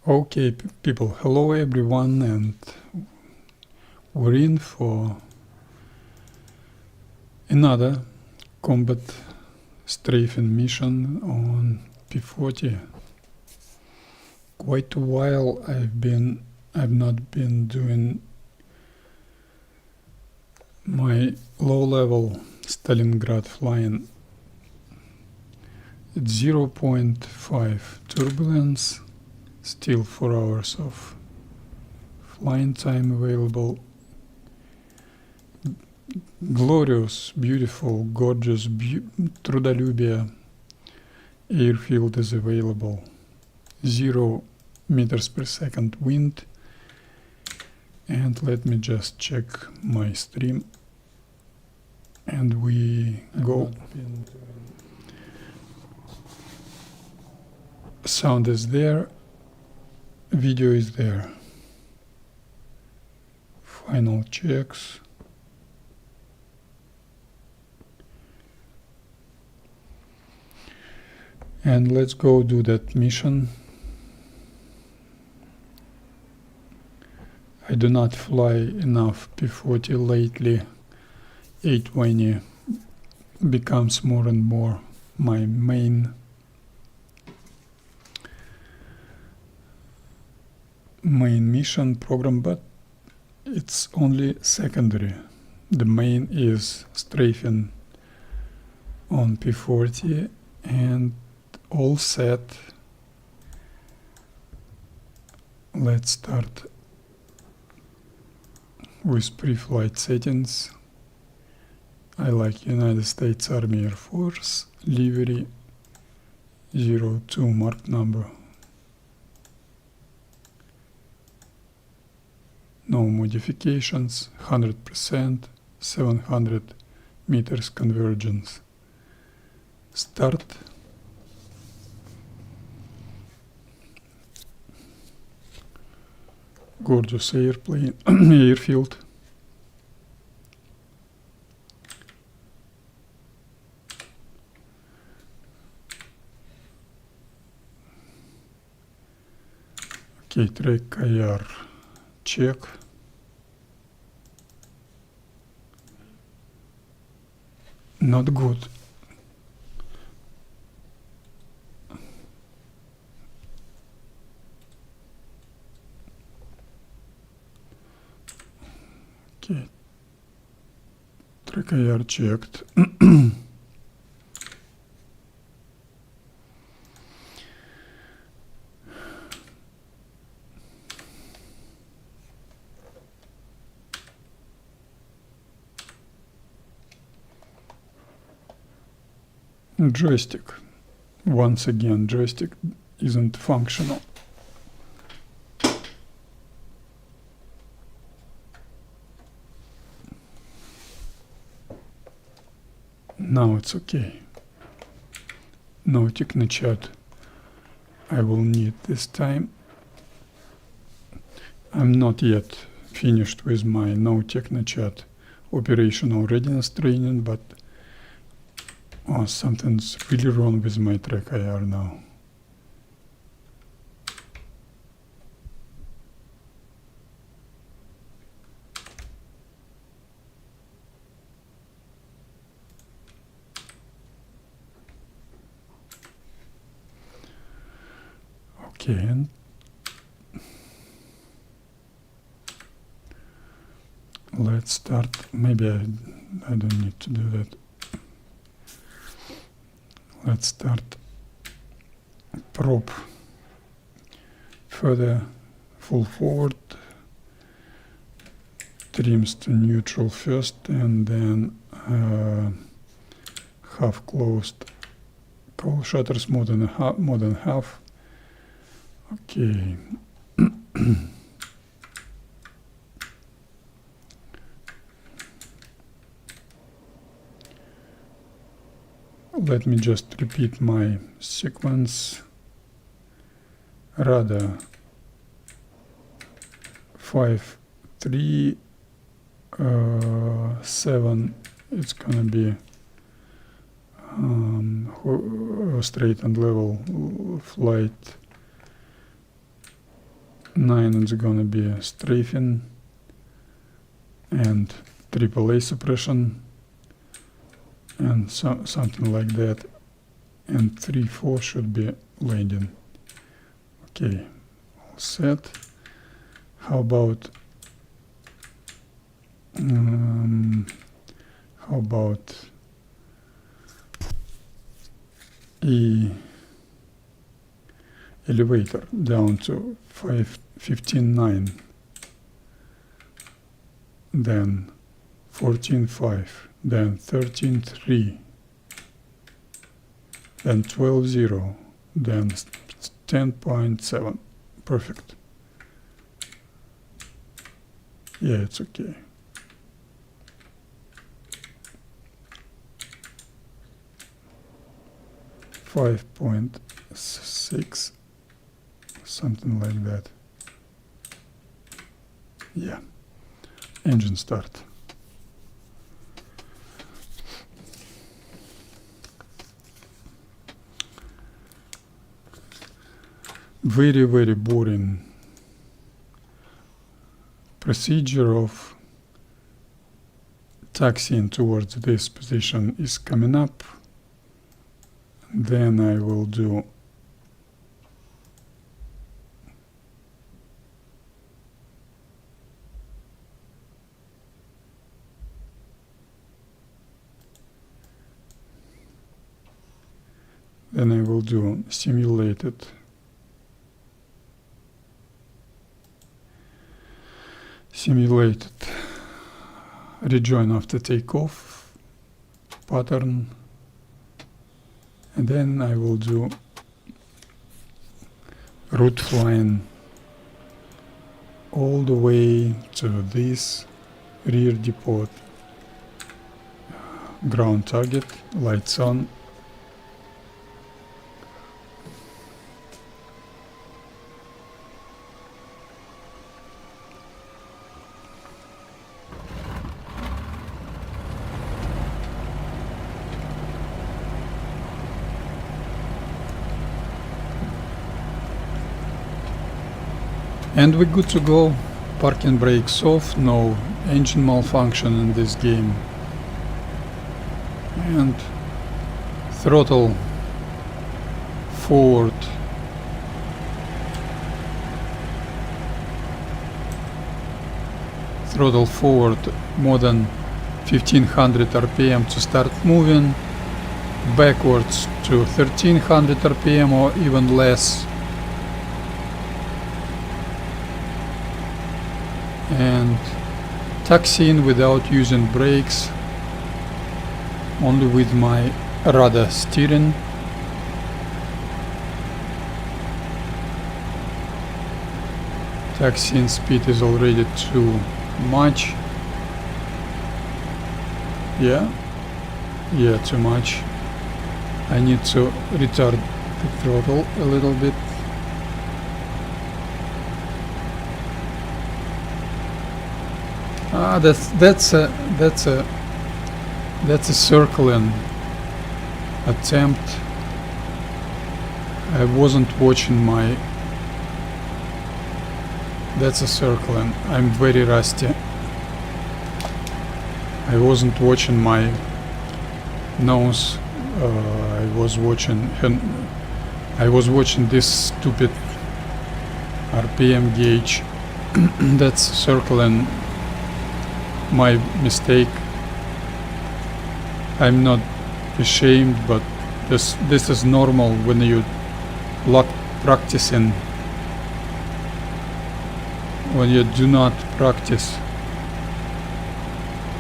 Okay, people, hello everyone, and we're in for another combat strafing mission on P-40. Quite a while I've not been doing my low-level Stalingrad flying. It's 0.5 turbulence, still 4 hours of flying time available. Glorious, beautiful, gorgeous, Trudolюбие airfield is available. 0 meters per second wind. And let me just check my stream. And we go. Sound is there. Video is there. Final checks. And let's go do that mission. I do not fly enough P-40 lately. A20 becomes more and more my main mission program, but it's only secondary. The main is strafing on P-40 and all set. Let's start with pre-flight settings. I like United States Army Air Force, livery 02 mark number. No modifications, 100%, 700 meters convergence. Start. Gorgeous airplane, airfield. Okay, track IR check. Not good. Okay, track IR checked. Joystick. Once again, joystick isn't functional. Now it's okay. No technochat I will need this time. I'm not yet finished with my no technochat operational readiness training, but something's really wrong with my track IR now. Okay, and let's start. Maybe I don't need to do that. Let's start prop further, full forward, trims to neutral first, and then half closed, cowl shutters more than half. Okay. Let me just repeat my sequence. Radar 5, 3, 7. It's gonna be straight and level flight 9 it's gonna be a strafing and AAA suppression and something like that, and 3-4 should be landing. Okay, all set. How about elevator down to 15.9, then 14.5, then 13.3, then 12.0, then 10.7. Perfect. Yeah, it's okay. .6, something like that. Yeah. Engine start. Very, very boring procedure of taxiing towards this position is coming up. Then I will do simulated rejoin after takeoff pattern, and then I will do route flying all the way to this rear depot, ground target, lights on. And we're good to go. Parking brakes off, no engine malfunction in this game. And throttle forward. Throttle forward more than 1500 RPM to start moving. Backwards to 1300 RPM or even less. And taxiing without using brakes, only with my rudder steering. Taxiing speed is already too much. Yeah, too much. I need to retard the throttle a little bit. That's a circling attempt. I wasn't watching my. That's a circling. I'm very rusty. I wasn't watching my nose. I was watching this stupid RPM gauge. That's circling. My mistake. I'm not ashamed, but this is normal when you practicing. When you do not practice,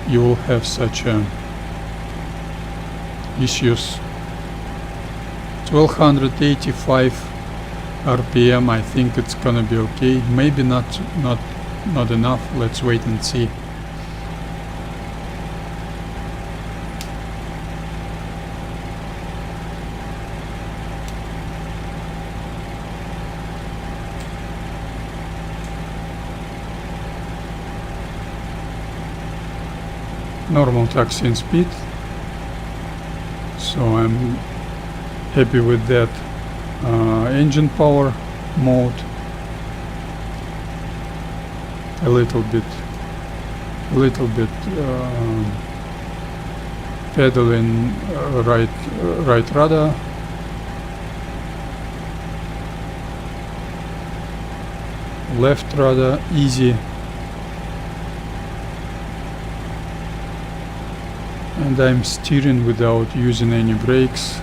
you will have such issues. 1285 RPM. I think it's gonna be okay. Maybe not enough. Let's wait and see. Normal taxiing speed, so I'm happy with that. Engine power mode, a little bit pedaling right rudder, left rudder, easy, and I'm steering without using any brakes.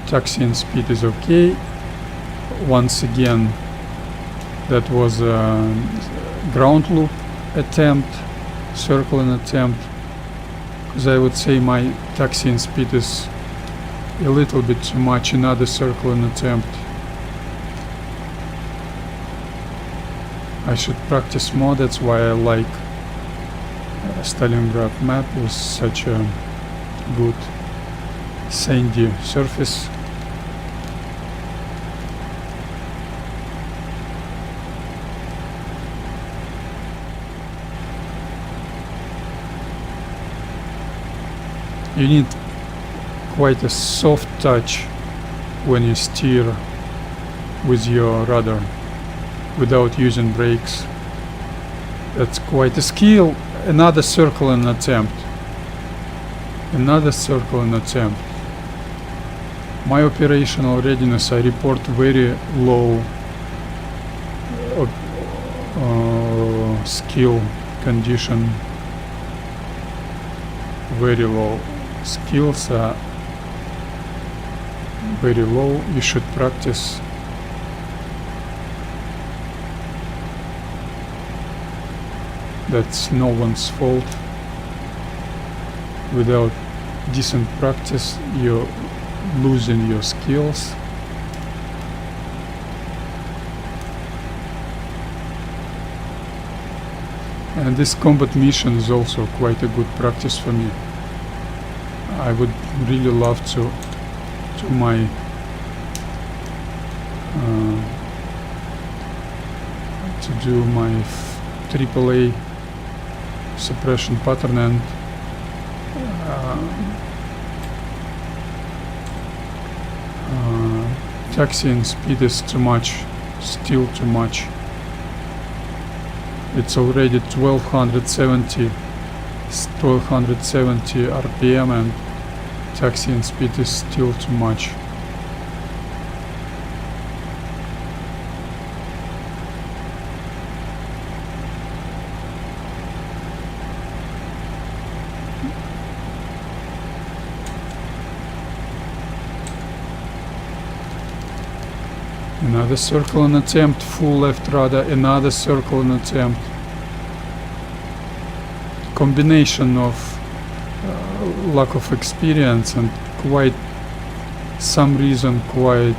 Taxiing speed is okay. Once again, that was a ground loop attempt, circling attempt, because I would say my taxiing speed is a little bit too much. Another circling attempt. I should practice more, that's why I like Stalingrad map with such a good sandy surface. You need quite a soft touch when you steer with your rudder without using brakes. That's quite a skill. Another circling attempt. Another circling attempt. My operational readiness, I report very low skill condition. Very low. Skills are very low. You should practice. That's no one's fault. Without decent practice, you're losing your skills. And this combat mission is also quite a good practice for me. I would really love to do my AAA suppression pattern, and taxiing speed is too much, still too much. It's already 1270 RPM and taxiing speed is still too much. Another circling attempt, full left rudder, another circling attempt. Combination of lack of experience and quite some reason quite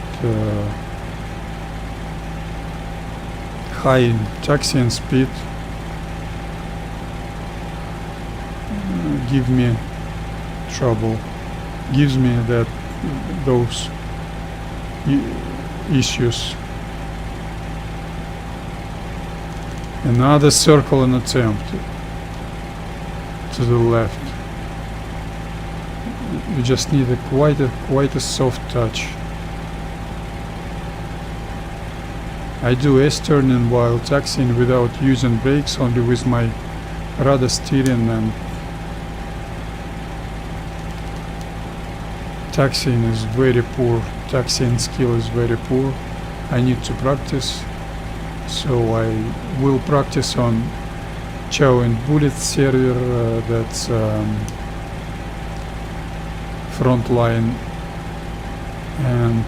high taxiing speed give me trouble, gives me those issues. Another circling attempt to the left. You just need quite a soft touch. I do S-turning while taxiing without using brakes, only with my rudder steering, and taxiing is very poor. Taxiing skill is very poor. I need to practice, so I will practice on Chow and Bullet server. That's frontline, and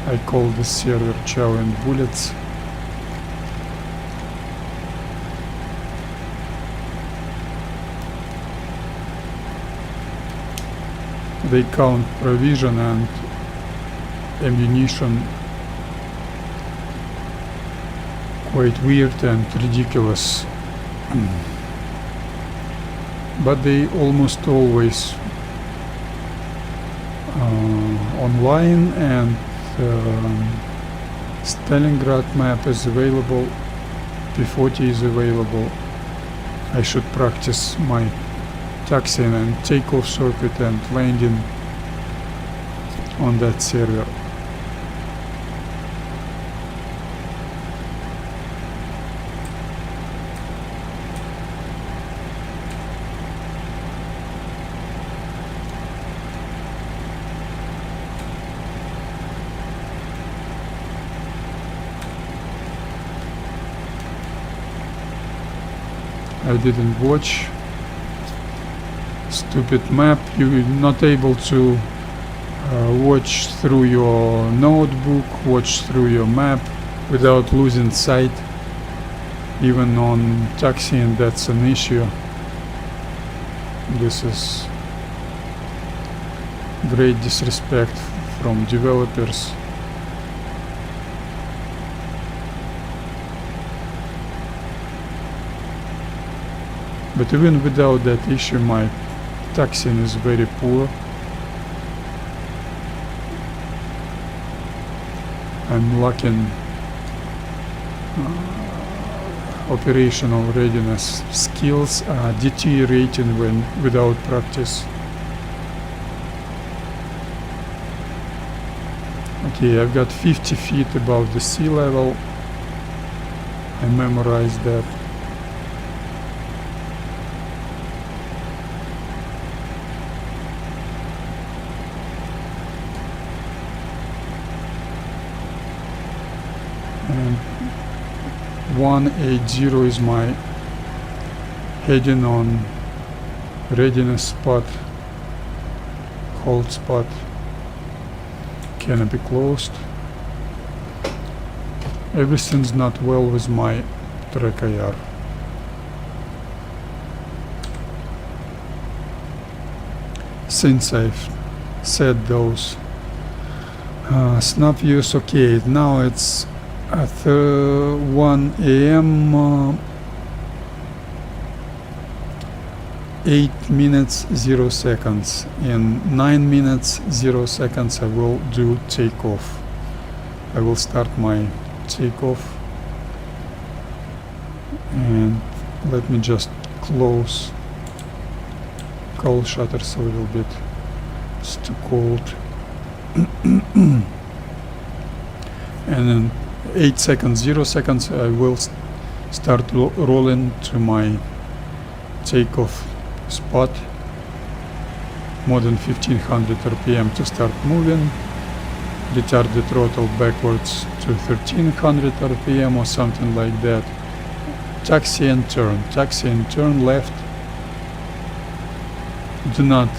I call this server Chow and Bullets. They count provision and ammunition quite weird and ridiculous, but they almost always online, and Stalingrad map is available, P-40 is available. I should practice my taxiing and takeoff circuit and landing on that server. I didn't watch. Stupid map. You're not able to watch through your notebook, watch through your map without losing sight. Even on taxiing, that's an issue. This is great disrespect from developers. But even without that issue, my taxiing is very poor. I'm lacking operational readiness. Skills are deteriorating when without practice. Okay, I've got 50 feet above the sea level. I memorized that. And 180 is my heading on readiness spot, hold spot. Canopy closed. Everything's not well with my track IR. Since I've said those snap views, okay, now it's at 1 AM, 8 minutes 0 seconds. In 9 minutes 0 seconds I will do takeoff. I will start my takeoff, and let me just close cowl shutters a little bit. It's too cold. And in 8 seconds 0 seconds I will start rolling to my takeoff spot. More than 1500 RPM to start moving. Retard the throttle backwards to 1300 RPM or something like that. Taxi and turn. Taxi and turn left. Do not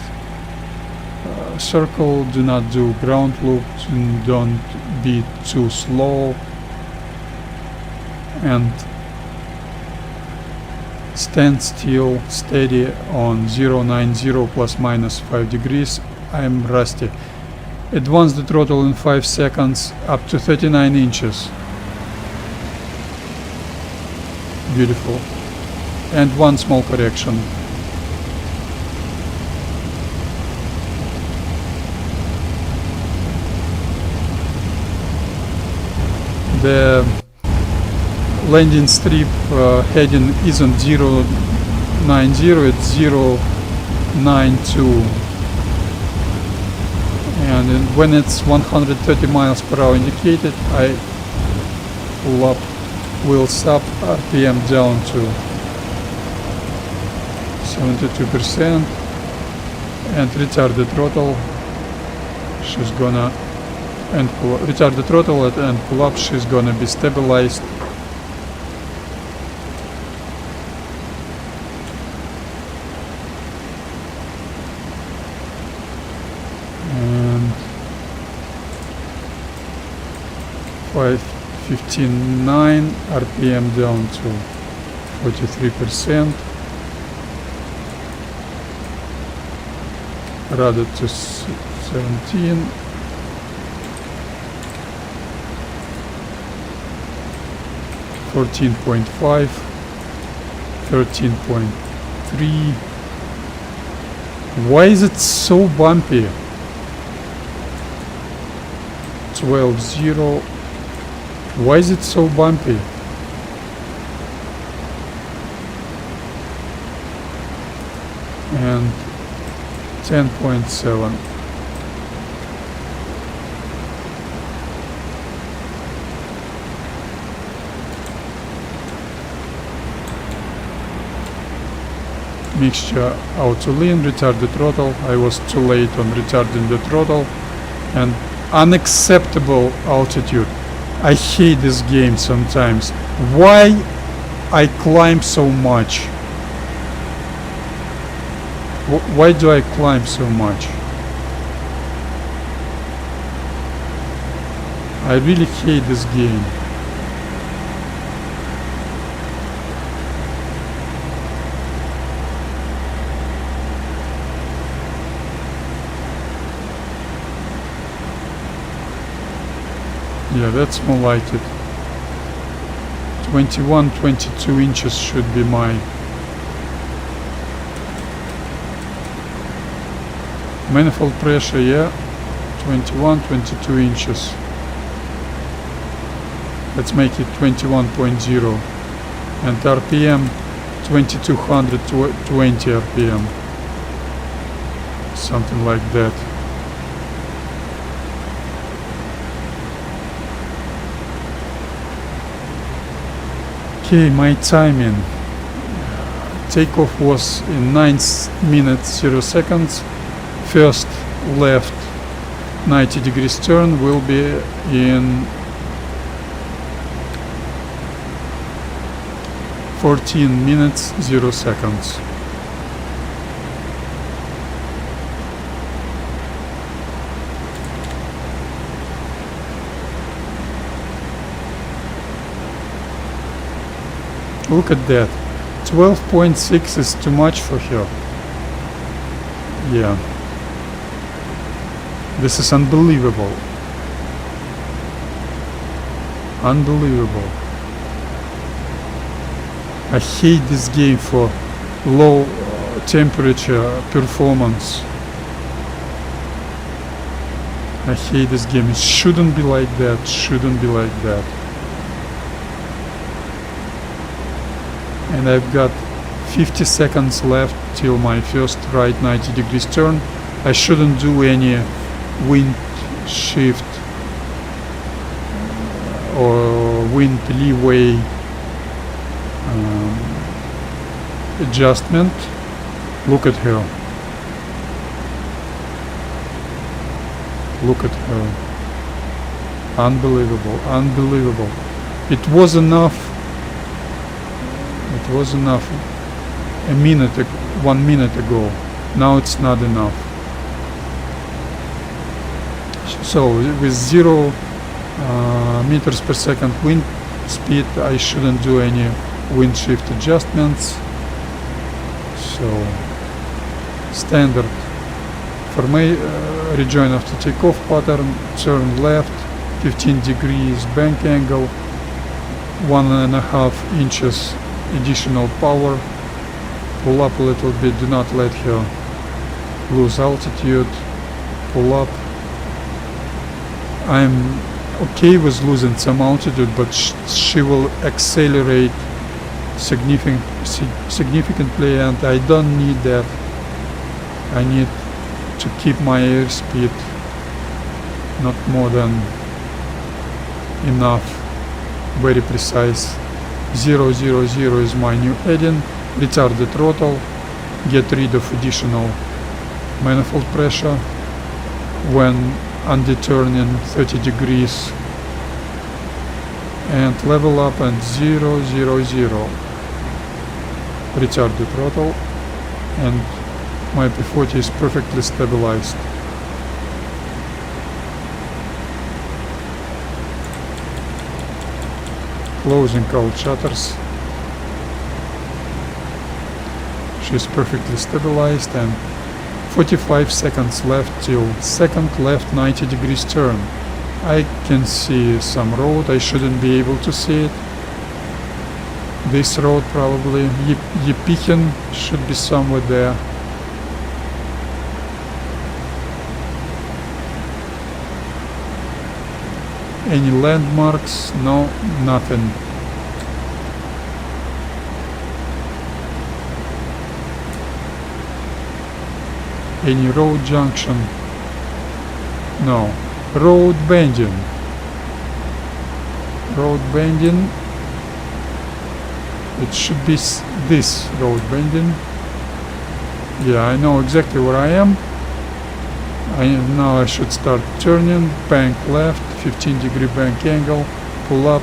circle, do not do ground loop, don't be too slow, and stand still, steady on 090 plus minus 5 degrees. I'm rusty. Advance the throttle in 5 seconds up to 39 inches. Beautiful. And one small correction. The landing strip heading isn't 090, it's 092. And when it's 130 miles per hour indicated, I pull up wheels up, RPM down to 72% and retard the throttle. She's gonna retard the throttle and pull up. She's gonna be stabilized. And 5:59, RPM down to 43%. Rudder to 17. .5, 13.3. Why is it so bumpy? 12.0. Why is it so bumpy? And 10.7. Mixture auto lean, retard the throttle. I was too late on retarding the throttle. And unacceptable altitude. I hate this game sometimes. Why I climb so much? Why do I climb so much? I really hate this game. Yeah, that's more like it. 21, 22 inches should be my manifold pressure. Yeah, 21, 22 inches. Let's make it 21.0, and RPM 2220 RPM, something like that. Okay, my timing. Takeoff was in 9 minutes 0 seconds. First left 90 degrees turn will be in 14 minutes 0 seconds. Look at that. 12.6 is too much for her. Yeah. This is unbelievable. Unbelievable. I hate this game for low temperature performance. I hate this game. It shouldn't be like that. Shouldn't be like that. And I've got 50 seconds left till my first right 90 degrees turn. I shouldn't do any wind shift or wind leeway adjustment. Look at her. Look at her. Unbelievable, unbelievable. It was enough. It was enough 1 minute ago. Now it's not enough. So with 0 meters per second wind speed, I shouldn't do any wind shift adjustments. So standard for my rejoin after takeoff pattern, turn left 15 degrees bank angle, 1.5 inches additional power, pull up a little bit, do not let her lose altitude, pull up. I'm okay with losing some altitude, but she will accelerate significantly, and I don't need that. I need to keep my airspeed not more than enough, very precise. 000 is my new heading. Retard the throttle, get rid of additional manifold pressure when under turning 30 degrees, and level up and 000. Retard the throttle, and my P-40 is perfectly stabilized. Closing all shutters. She's perfectly stabilized, and 45 seconds left till second left 90 degrees turn. I can see some road. I shouldn't be able to see it. This road probably. Yepichin should be somewhere there. Any landmarks? No, nothing. Any road junction? No. Road bending. Road bending. It should be this road bending. Yeah, I know exactly where I am. Now I should start turning. Bank left, 15 degree bank angle, pull up,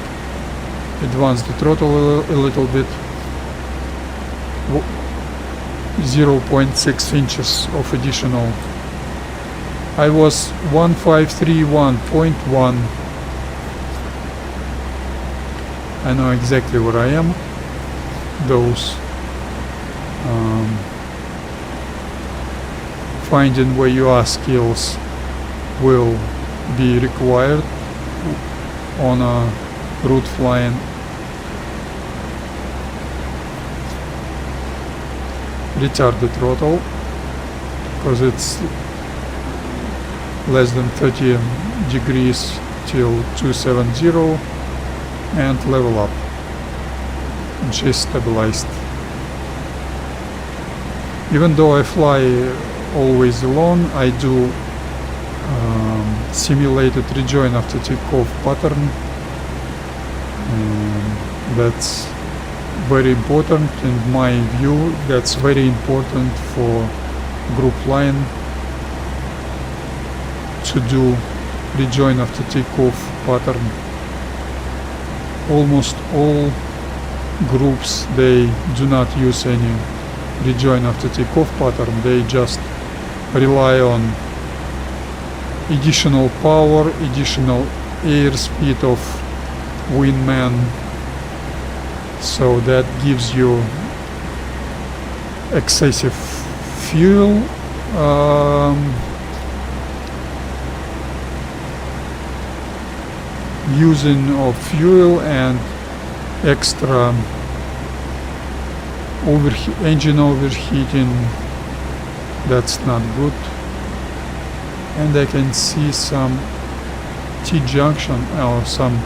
advance the throttle a little bit. 0.6 inches of additional. I was 1531.1. I know exactly where I am. Those finding where you are skills will be required on a route flying. Retard the throttle because it's less than 30 degrees till 270 and level up, which is stabilized. Even though I fly always alone, I do simulated rejoin after takeoff pattern. That's very important in my view. That's very important for group flying to do rejoin after takeoff pattern. Almost all groups, they do not use any rejoin after takeoff pattern. They just rely on additional power, additional airspeed of wingman, so that gives you excessive fuel using of fuel and extra engine overheating. That's not good. And I can see some T-junction or some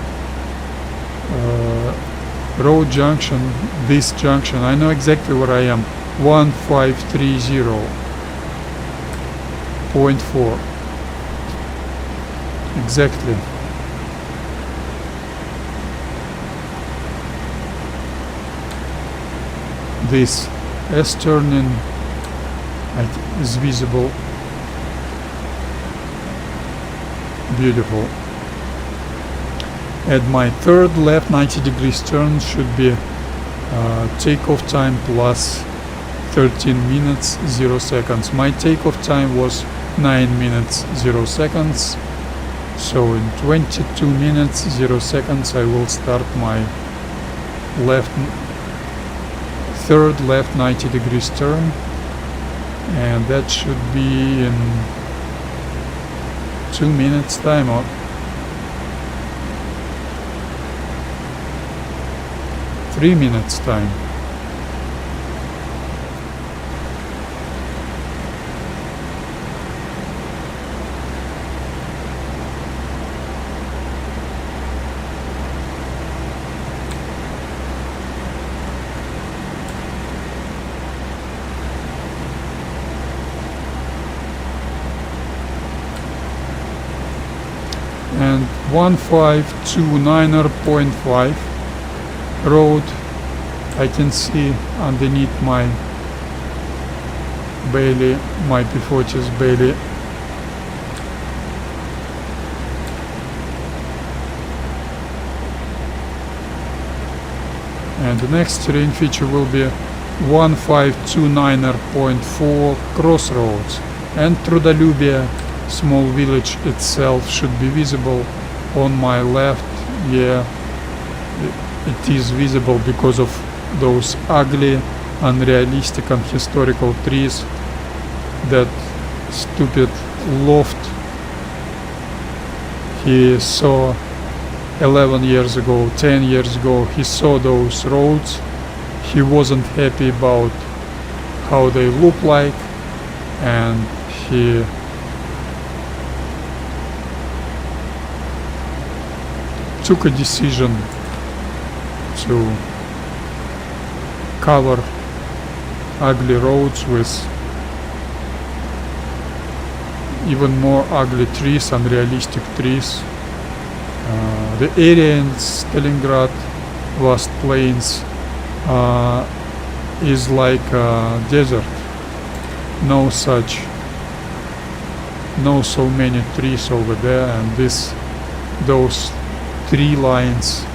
road junction. This junction, I know exactly where I am. 1530.4 exactly. This S-turning is visible. Beautiful. At my third left 90 degrees turn should be takeoff time plus 13 minutes 0 seconds. My takeoff time was 9 minutes 0 seconds. So in 22 minutes 0 seconds I will start my third left 90 degrees turn, and that should be in 2 minutes time or 3 minutes time. And 1529.5 road I can see underneath my Bailey, my P-40's Bailey. And the next terrain feature will be 1529.4 crossroads, and Trudolubia small village itself should be visible on my left. Yeah, it is visible because of those ugly, unrealistic and historical trees that stupid Loft he saw 11 years ago, 10 years ago. He saw those roads. He wasn't happy about how they look like, and he took a decision to cover ugly roads with even more ugly trees, unrealistic trees. The area in Stalingrad, vast plains, is like a desert. No so many trees over there, and those tree lines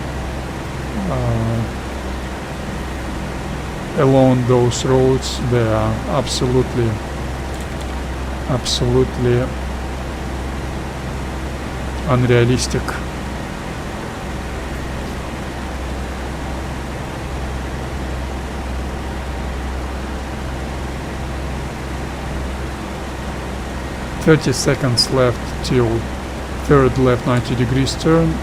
along those roads, they are absolutely unrealistic. "30 seconds left till third left 90 degrees turn,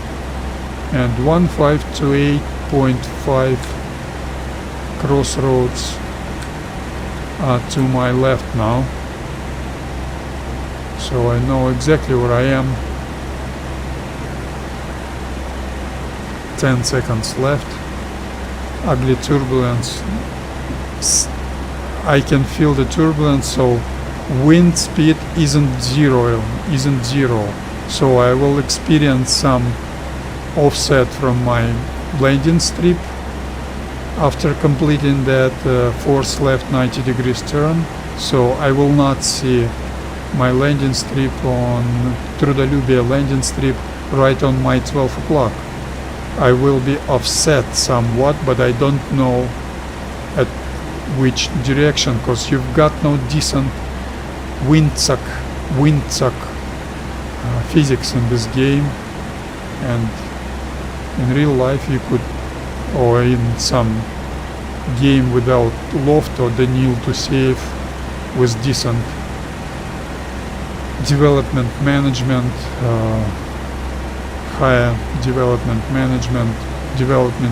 and 1528.5 crossroads are to my left now, so I know exactly where I am." 10 seconds left. Ugly turbulence. I can feel the turbulence, so wind speed isn't zero, so I will experience some offset from my landing strip after completing that force left 90 degrees turn, so I will not see my landing strip on Trudolubia landing strip right on my 12 o'clock. I will be offset somewhat, but I don't know at which direction, because you've got no decent windsuck physics in this game, and in real life you could, or in some game without loft or Daniel to save with decent development management, higher development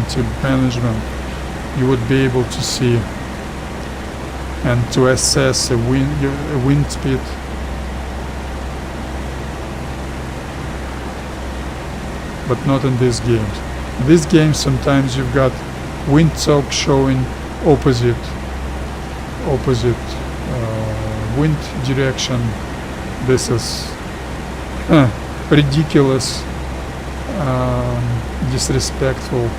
team management, you would be able to see and to assess a wind speed. But not in these games. In these games sometimes you've got windsock showing opposite wind direction. This is ridiculous, disrespectful,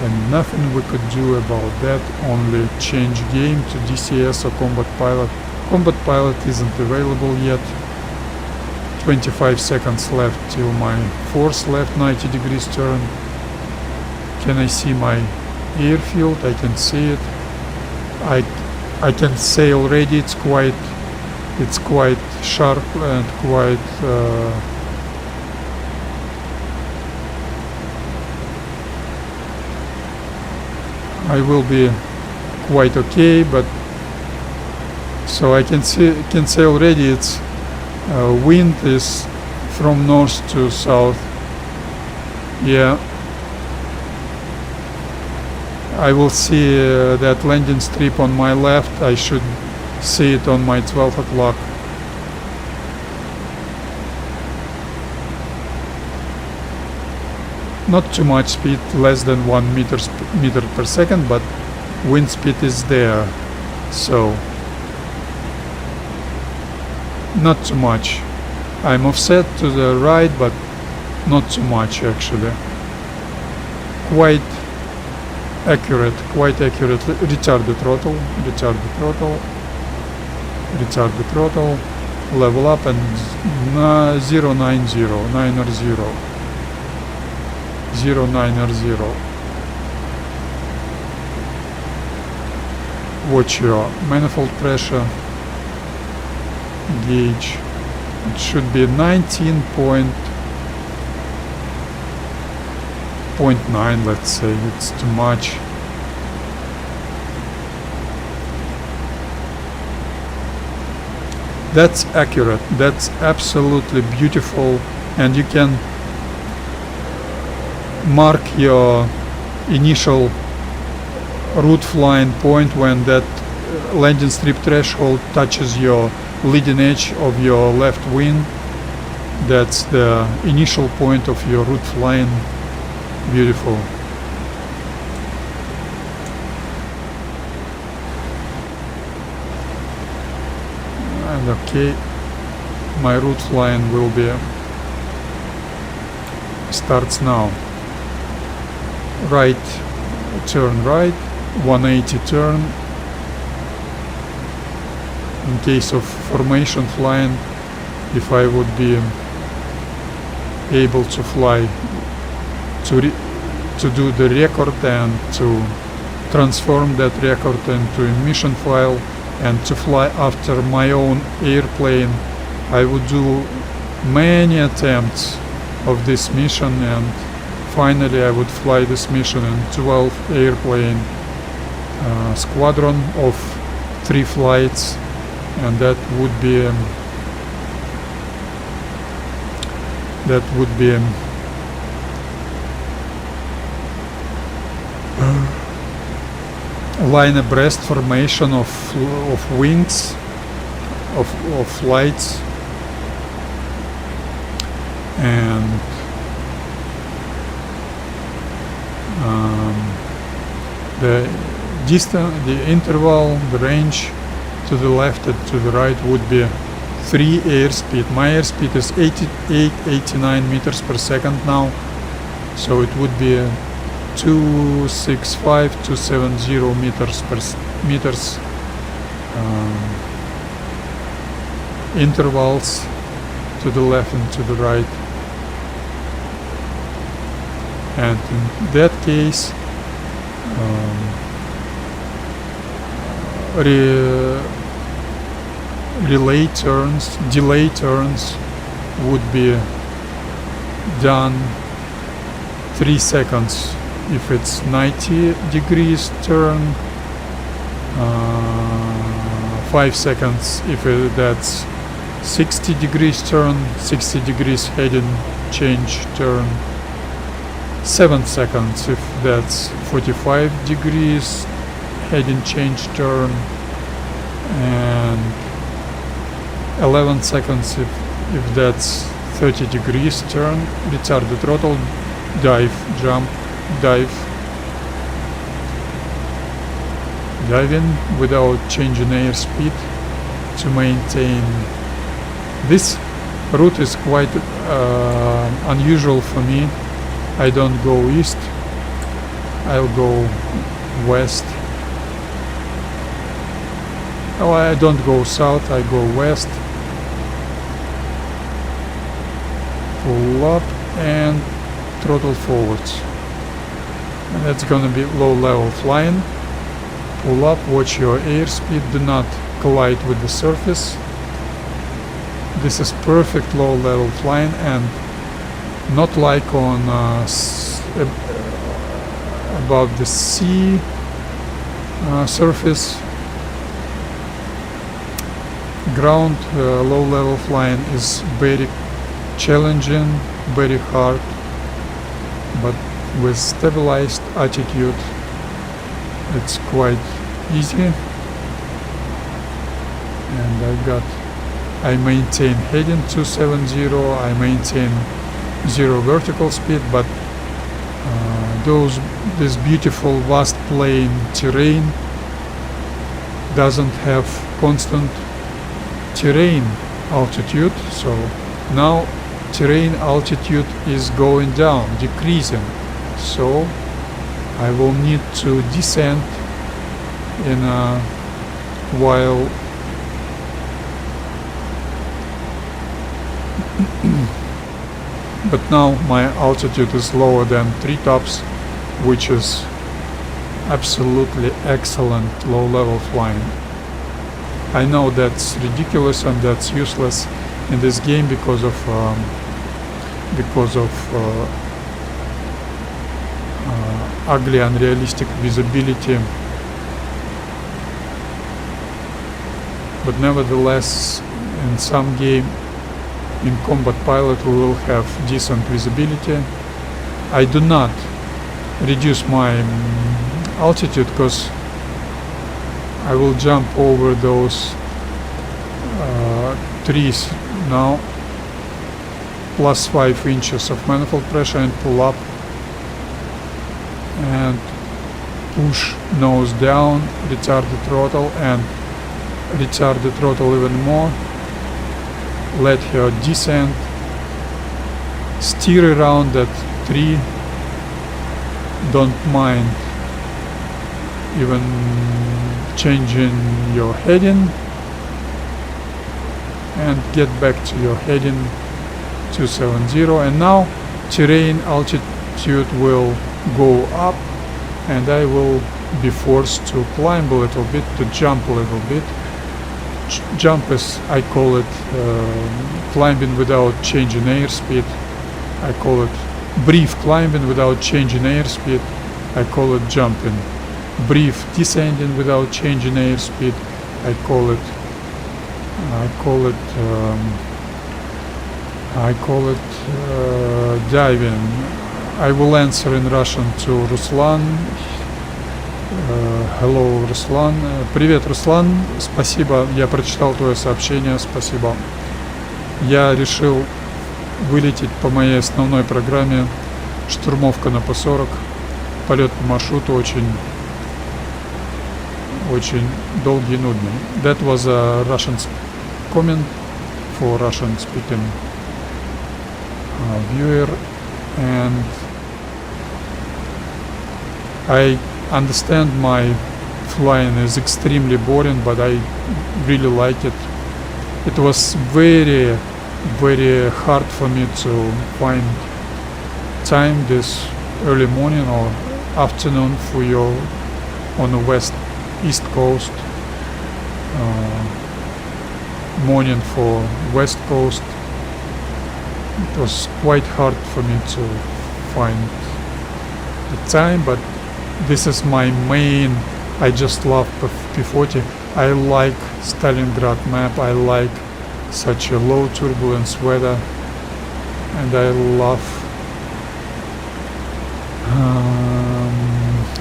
and nothing we could do about that, only change game to DCS or Combat Pilot. Combat Pilot isn't available yet. 25 seconds left till my force left 90 degrees turn. Can I see my airfield? I can see it. I can say already it's quite sharp and quite I will be quite okay, but so I can say already it's wind is from north to south. Yeah, I will see that landing strip on my left. I should see it on my 12 o'clock. Not too much speed, less than 1 meter per second, but wind speed is there, so not too much. I'm offset to the right, but not too much actually. Quite accurate. Retard the throttle, level up, and 090. Watch your manifold pressure gauge. It should be 19.9, let's say. It's too much. That's accurate. That's absolutely beautiful, and you can mark your initial route flying point when that landing strip threshold touches your leading edge of your left wing. That's the initial point of your route flying. Beautiful. And okay, my route flying will be starts now. Right, turn right, 180 turn. In case of formation flying, if I would be able to fly to do the record and to transform that record into a mission file and to fly after my own airplane. I would do many attempts of this mission, and finally I would fly this mission in 12 airplane squadron of 3 flights, and that would be line abreast formation of wings of flights, and the distance, the interval, the range to the left and to the right would be 3 airspeed. My airspeed is 89 meters per second now, so it would be 265 to 70 meters intervals to the left and to the right. And in that case, delay turns would be done 3 seconds if it's 90 degrees turn, 5 seconds if that's 60 degrees turn, 60 degrees heading change turn, 7 seconds if that's 45 degrees heading change turn, and 11 seconds if that's 30 degrees turn, retarded throttle, dive, jump, dive, diving without changing airspeed to maintain. This route is quite unusual for me. I don't go east, I'll go west. Oh, I don't go south, I go west. Pull up and throttle forwards. And that's gonna be low level flying. Pull up, watch your airspeed, do not collide with the surface. This is perfect low level flying, and not like on above the sea surface. Ground low level flying is very challenging, very hard, but with stabilized attitude it's quite easy. And I maintain heading 270, I maintain 0 vertical speed, but this beautiful vast plain terrain doesn't have constant terrain altitude, so now terrain altitude is going down, decreasing, so I will need to descend in a while. But now my altitude is lower than treetops, which is absolutely excellent low level flying. I know that's ridiculous and that's useless in this game because of ugly, unrealistic visibility. But nevertheless, in some game, in Combat Pilot, we will have decent visibility. I do not reduce my altitude because I will jump over those trees now, plus 5 inches of manifold pressure, and pull up and push nose down, retard the throttle, and retard the throttle even more. Let her descend, steer around that tree, don't mind even changing your heading, and get back to your heading 270. And now terrain altitude will go up, and I will be forced to climb a little bit, to jump a little bit. Jump is, I call it climbing without changing airspeed. I call it brief climbing without changing airspeed. I call it jumping. Brief descending without changing airspeed. I call it diving. I will answer in Russian to Ruslan. Hello, Руслан. Привет, Руслан. Спасибо, я прочитал твое сообщение, спасибо. Я решил вылететь по моей основной программе. Штурмовка на P-40. Полет по маршруту очень долгий и нудный. That was a Russian comment for Russian speaking viewer, and I understand my flying is extremely boring, but I really like it. It was very hard for me to find time this early morning or afternoon for you on the east coast, morning for west coast. It was quite hard for me to find the time, but this is my main. I just love P-40. I like Stalingrad map. I like such a low turbulence weather, and I love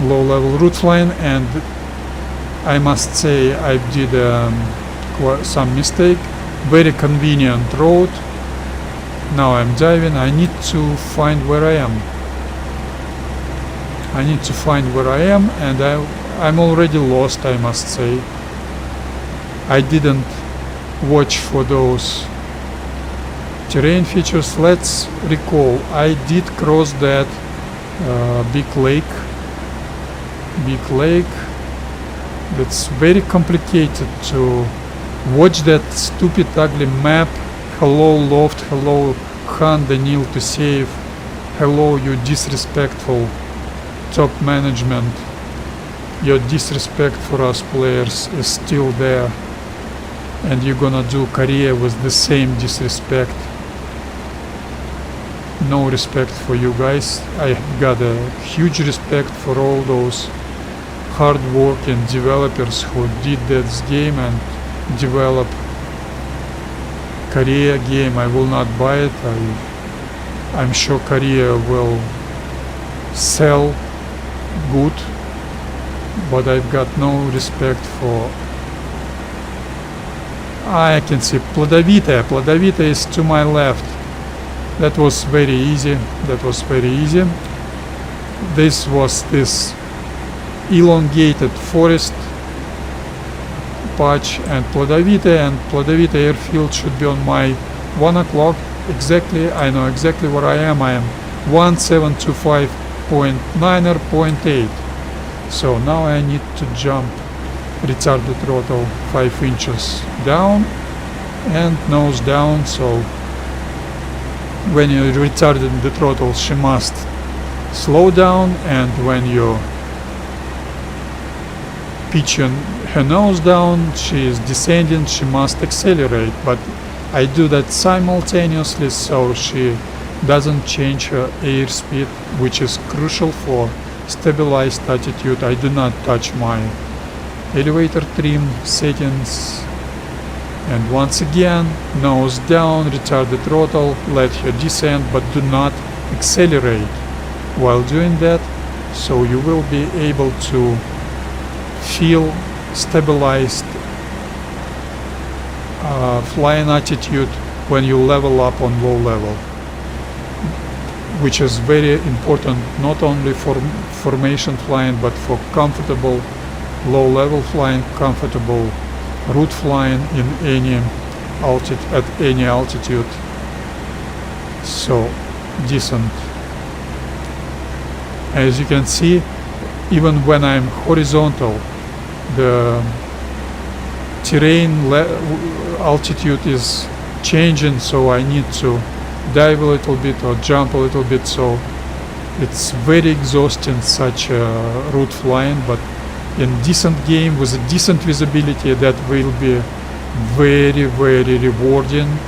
low level route flying. And I must say I did some mistake. Very convenient road. Now I'm diving. I need to find where I am. And I'm already lost, I must say. I didn't watch for those terrain features. Let's recall, I did cross that big lake. That's very complicated to watch that stupid ugly map. Hello Loft, hello Han Daniil to save, hello you disrespectful top management. Your disrespect for us players is still there, and you're gonna do career with the same disrespect. No respect for you guys. I got a huge respect for all those hard-working developers who did this game and develop Korea game. I will not buy it. I'm sure Korea will sell good, but I've got no respect for. I can see Plodovitaya is to my left. That was very easy. This was this elongated forest patch, and Plodovitaya airfield should be on my 1 o'clock exactly. I know exactly where I am. I am 1725.9 or 0.8. So now I need to jump retarded throttle 5 inches down and nose down. So when you retarded the throttle, she must slow down, and when you pitching her nose down, she is descending, she must accelerate. But I do that simultaneously, so she doesn't change her airspeed, which is crucial for stabilized attitude. I do not touch my elevator trim settings. And once again, nose down, retard the throttle, let her descend, but do not accelerate while doing that, so you will be able to feel stabilized flying attitude when you level up on low level, which is very important not only for formation flying, but for comfortable low level flying, comfortable route flying in any at any altitude. So decent. As you can see, even when I'm horizontal, the terrain altitude is changing, so I need to dive a little bit or jump a little bit. So It's very exhausting, such route flying, but in decent game with a decent visibility, that will be very, very rewarding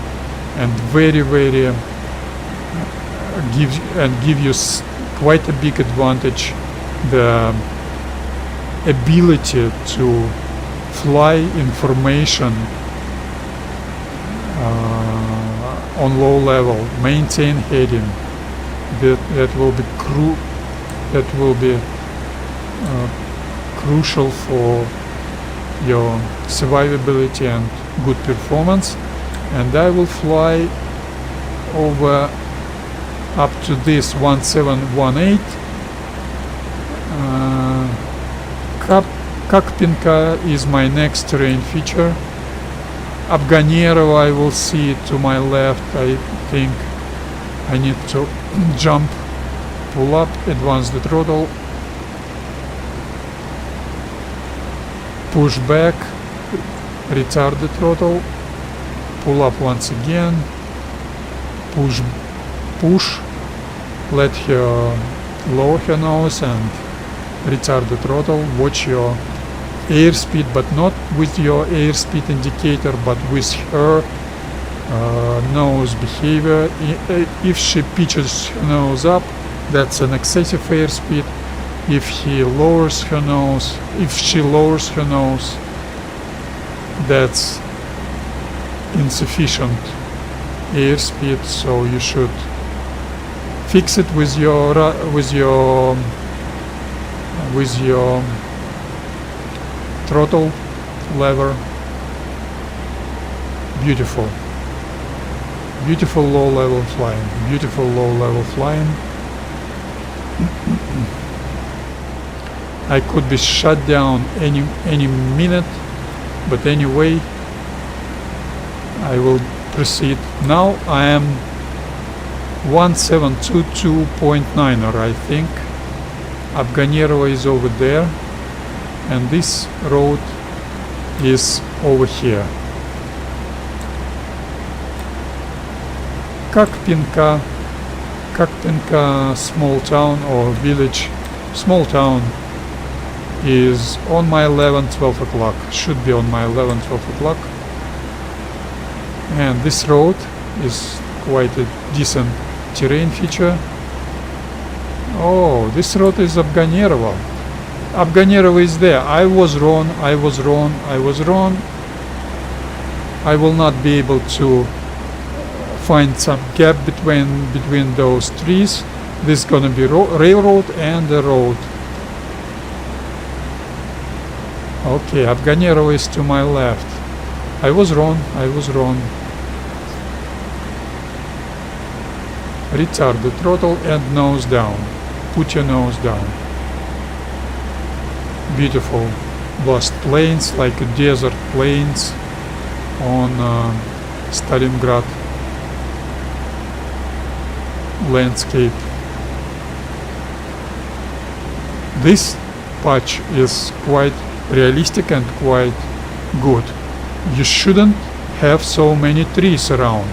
and very, very give you quite a big advantage, the ability to fly information on low level, maintain heading. That will be crucial for your survivability and good performance. And I will fly over up to this 1718. Kakpinka is my next terrain feature. Abganero I will see to my left. I think I need to jump, pull up, advance the throttle, push back, retard the throttle, pull up once again, push, let her lower her nose and retard the throttle. Watch your airspeed, but not with your airspeed indicator, but with her nose behavior. If she pitches her nose up, that's an excessive airspeed. If she lowers her nose, that's insufficient airspeed. So you should fix it with your throttle lever. Beautiful low level flying. I could be shut down any minute, but anyway, I will proceed. Now I am 1722.9er, I think. Abganero is over there, and this road is over here. Kakpinka small town or village, small town, is on my 11-12 o'clock, should be on my 11-12 o'clock, and this road is quite a decent terrain feature. Oh, this road is Abganero. Abganero is there. I was wrong. I will not be able to find some gap between those trees. This is gonna be railroad and the road. Okay, Abganero is to my left. I was wrong. Retard the throttle and nose down. Put your nose down. Beautiful vast plains, like desert plains on Stalingrad landscape. This patch is quite realistic and quite good. You shouldn't have so many trees around.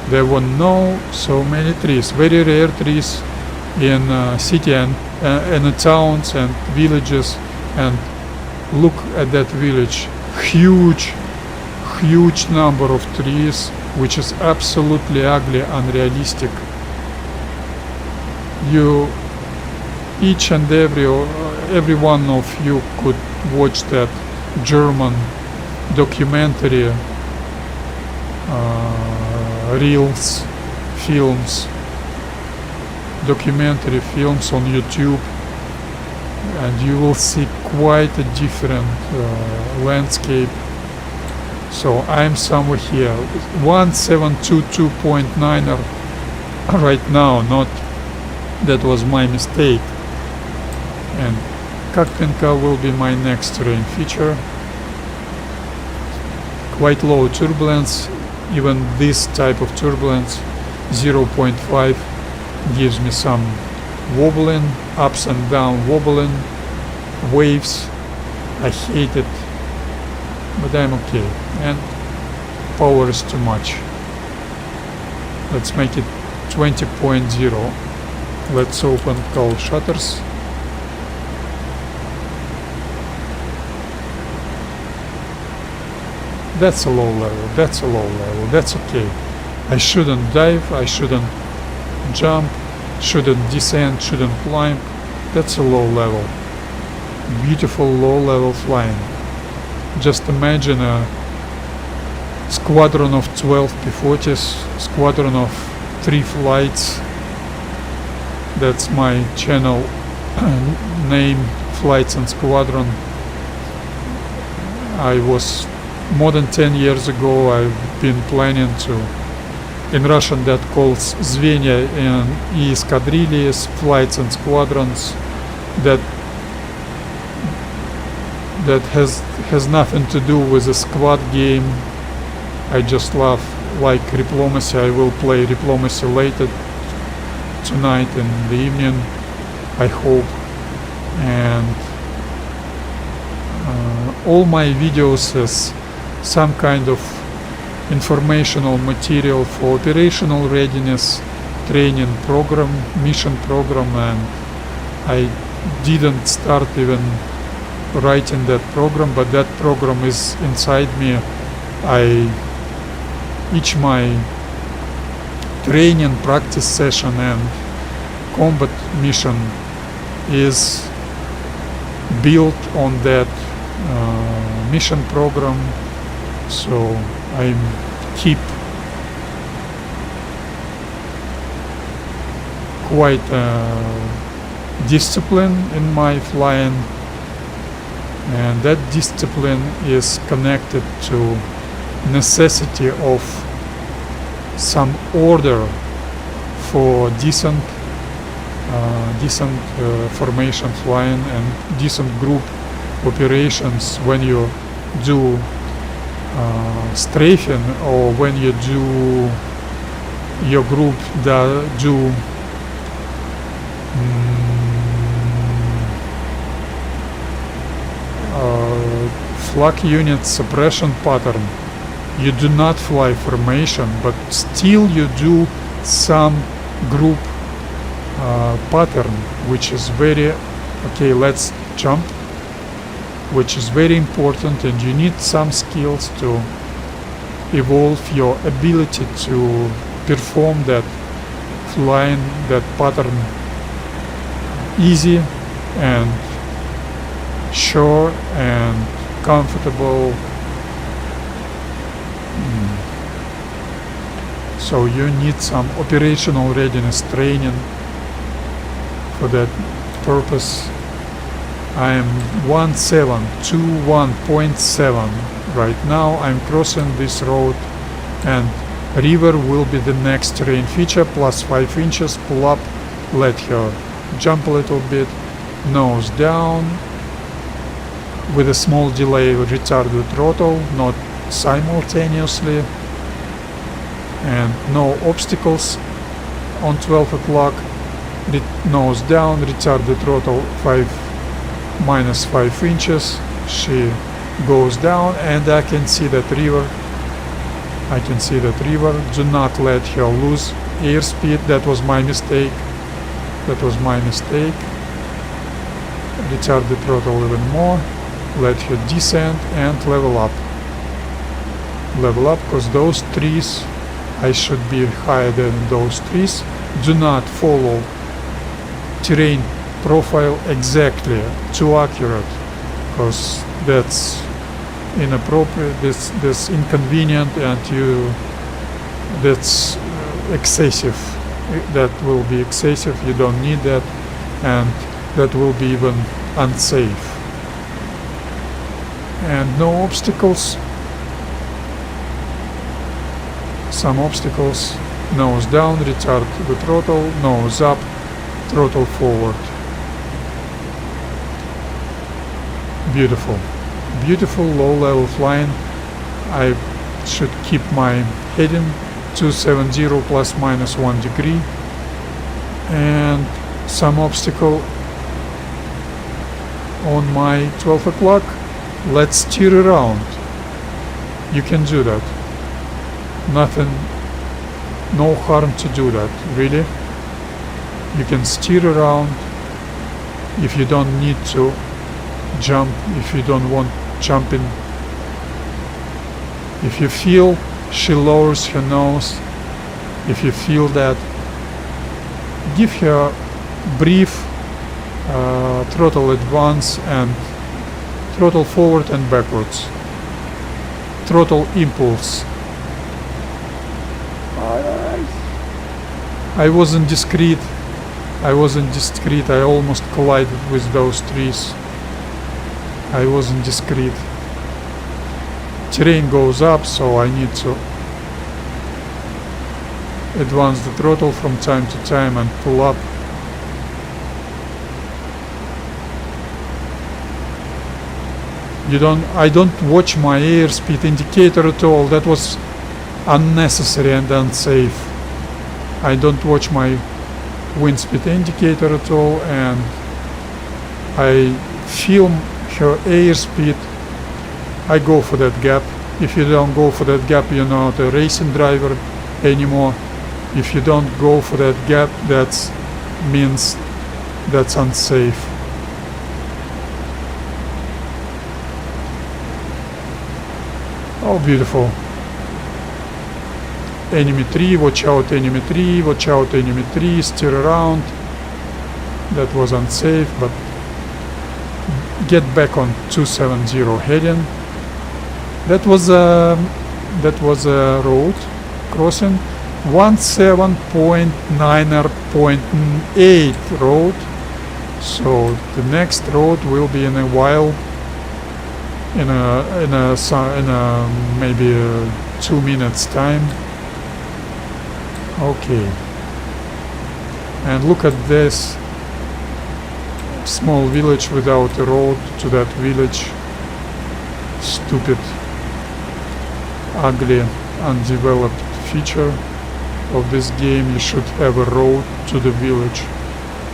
There were no so many trees, very rare trees in city and in the towns and villages. And look at that village, huge number of trees, which is absolutely ugly, unrealistic. You, each and every one of you could watch that German documentary documentary films on YouTube, and you will see quite a different landscape. So I'm somewhere here, 1722.9er right now, not that was my mistake. And Kakpinka will be my next terrain feature. Quite low turbulence, even this type of turbulence, 0.5, gives me some wobbling, ups and down wobbling, waves. I hate it, but I'm okay. And power is too much. Let's make it 20.0. Let's open cowl shutters. That's a low level, that's a low level, that's okay. I shouldn't dive, I shouldn't jump, shouldn't descend, shouldn't climb. That's a low level. Beautiful low level flying. Just imagine a squadron of 12 P-40s, squadron of 3 flights. That's my channel name, Flights and Squadron. I was more than 10 years ago, I've been planning to, in Russian that calls звенья и эскадрильи, flights and squadrons, that has nothing to do with a squad game. I just love like diplomacy. I will play diplomacy later tonight in the evening, I hope. And all my videos has some kind of informational material for operational readiness training program, mission program, and I didn't start even writing that program, but that program is inside me. Each my training practice session and combat mission is built on that mission program, so I keep quite discipline in my flying, and that discipline is connected to necessity of some order for decent formation flying and decent group operations when you do strafing, or when you do your group do flak unit suppression pattern. You do not fly formation, but still you do some group pattern, which is very okay. Let's jump, which is very important, and you need some skills to evolve your ability to perform that flying, that pattern easy and sure and comfortable. So you need some operational readiness training for that purpose. I am 1.7 right now. I'm crossing this road, and river will be the next terrain feature. Plus 5 inches, pull up, let her jump a little bit, nose down, with a small delay, retard the throttle, not simultaneously, and no obstacles on 12 o'clock. Nose down, retard the throttle, minus 5 inches, she goes down, and I can see that river. Do not let her lose airspeed. That was my mistake. Retard the throttle even more, let her descend and level up, because those trees, I should be higher than those trees. Do not follow terrain profile exactly, too accurate, because that's inappropriate, that's inconvenient, and that's excessive. That will be excessive. You don't need that, and that will be even unsafe. And no obstacles. Some obstacles. Nose down, retard the throttle, nose up, throttle forward. Beautiful low level flying. I should keep my heading 270 plus minus 1 degree, and some obstacle on my 12 o'clock. Let's steer around. You can do that. Nothing, no harm to do that, really. You can steer around if you don't need to jump, if you don't want jumping. If you feel she lowers her nose, if you feel that, give her brief throttle advance and throttle forward and backwards, throttle impulse. I wasn't discreet. I almost collided with those trees. I wasn't discreet. Terrain goes up, so I need to advance the throttle from time to time and pull up. I don't watch my airspeed indicator at all. That was unnecessary and unsafe. I don't watch my wind speed indicator at all, and I film her airspeed. I go for that gap. If you don't go for that gap, you're not a racing driver anymore. If you don't go for that gap, that means that's unsafe. Oh, beautiful. Enemy tree, watch out enemy tree, watch out enemy tree, steer around. That was unsafe, but get back on 270 heading. That was a road crossing. 17.9.8 road. So the next road will be in a while. In a maybe 2 minutes time. Okay. And look at this small village without a road to that village. Stupid, ugly, undeveloped feature of this game. You should have a road to the village.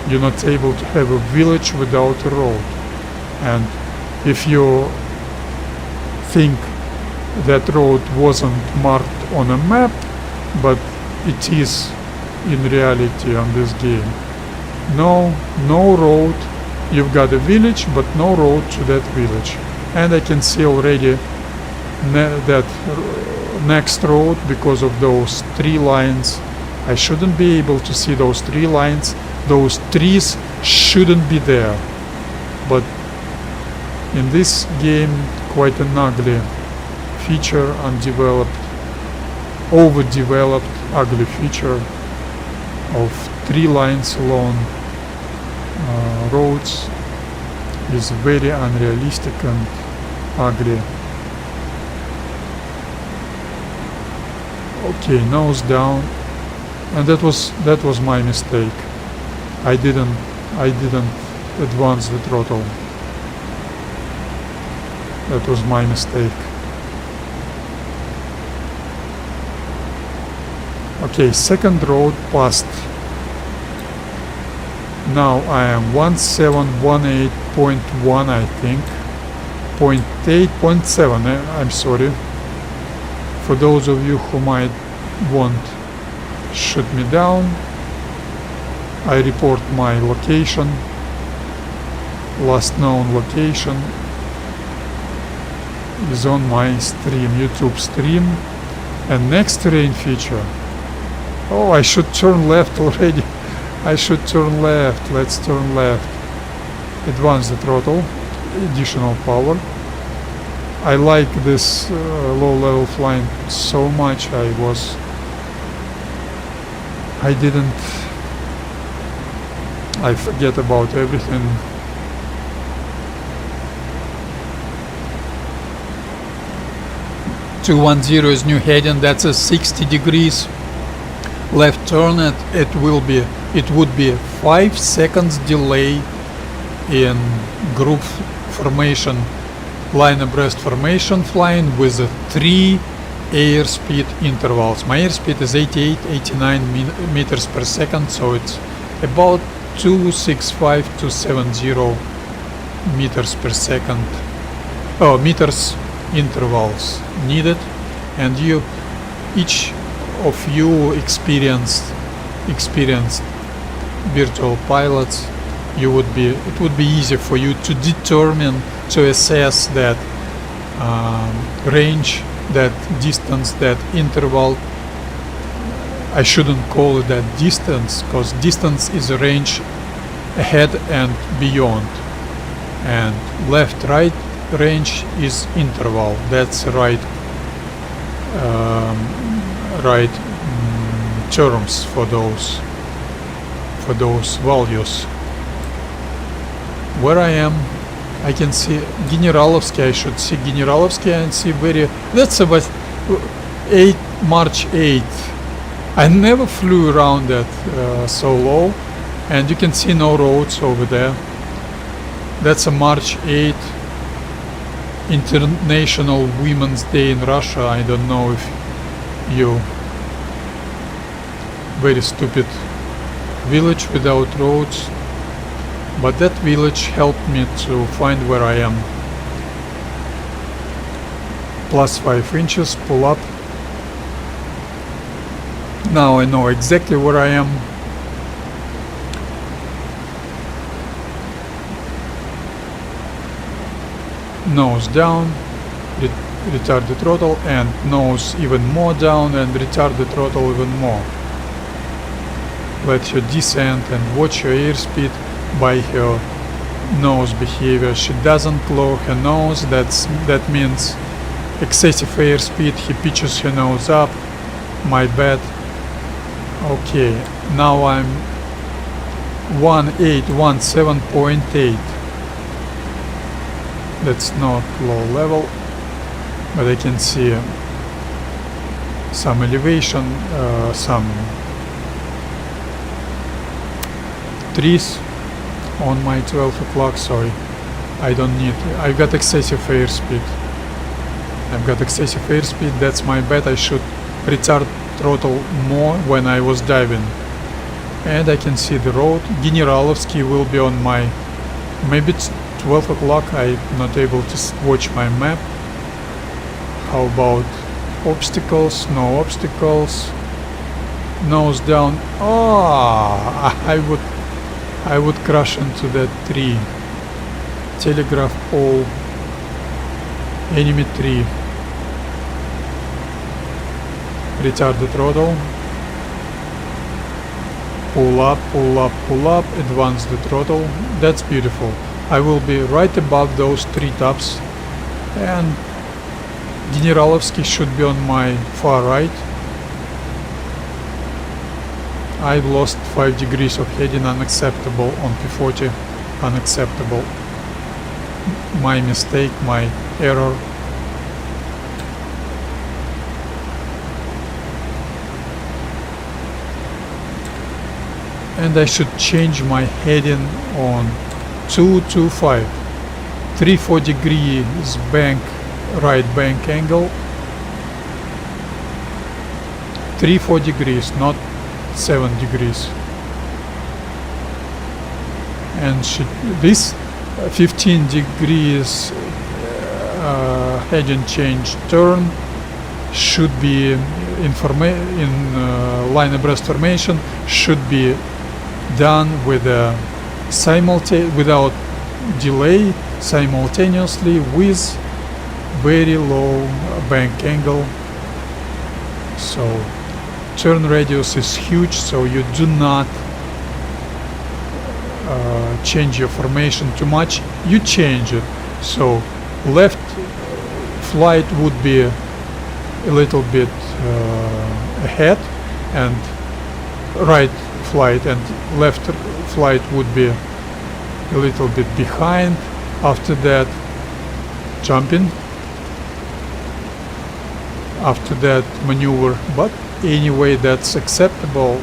You're not able to have a village without a road. And if you think that road wasn't marked on a map, but it is in reality on this game. No road. You've got a village, but no road to that village. And I can see already that next road because of those tree lines. I shouldn't be able to see those tree lines. Those trees shouldn't be there. But in this game, quite an ugly feature, undeveloped, overdeveloped, ugly feature of tree lines along roads is very unrealistic and ugly. Okay, nose down, and that was my mistake. I didn't advance the throttle. That was my mistake. Okay, second road passed. Now I am 1718.1, I think. 0.8.7, I'm sorry. For those of you who might want shoot me down, I report my location, last known location is on my stream, YouTube stream. And next terrain feature. Oh, I should turn left already. I should turn left. Let's turn left. Advance the throttle. Additional power. I like this low level flying so much. I forget about everything. .210 is new heading. That's a 60 degrees left turn. It would be 5 seconds delay in group formation, line abreast formation flying with 3 airspeed intervals. My airspeed is 89 meters per second, so it's about 265 to 70 meters per second. Oh, meters intervals needed, and each of you experienced virtual pilots, it would be easy for you to determine, to assess that range, that distance, that interval. I shouldn't call it that distance, because distance is a range ahead and beyond, and left-right range is interval. That's right terms for those values. Where I am, I can see Generalovsky. I should see Generalovsky and see that's about March 8th. I never flew around that so low, and you can see no roads over there. That's a March 8th, International Women's Day in Russia. I don't know if you... Very stupid village without roads, but that village helped me to find where I am. +5 inches, pull up. Now I know exactly where I am. Nose down, retard the throttle, and nose even more down, and retard the throttle even more. Let her descend and watch her airspeed by her nose behavior. She doesn't lower her nose, that means excessive airspeed. He pitches her nose up. My bad. Okay, now I'm 1817.8. That's not low level, but I can see some elevation, some trees on my 12 o'clock. Sorry, I don't need... I've got excessive airspeed. That's my bad. I should retard throttle more when I was diving. And I can see the road. Generalovsky will be on my... Maybe it's 12 o'clock. I'm not able to watch my map. How about obstacles? No obstacles. Nose down. I would crash into that tree. Telegraph pole. Enemy tree. Retard the throttle. Pull up, pull up, pull up. Advance the throttle. That's beautiful. I will be right above those treetops, and Generalovsky should be on my far right. I've lost 5 degrees of heading. Unacceptable on P-40. Unacceptable. My mistake, my error. And I should change my heading on 225. 3-4 degrees bank, right bank angle. 3-4 degrees, not 7 degrees. And this 15 degrees heading change turn should be in line abreast formation, should be done with without delay, simultaneously, with very low bank angle. So turn radius is huge, so you do not change your formation too much. You change it, so left flight would be a little bit ahead, and right flight and left flight would be a little bit behind. After that, jumping. After that, maneuver. But anyway, that's acceptable.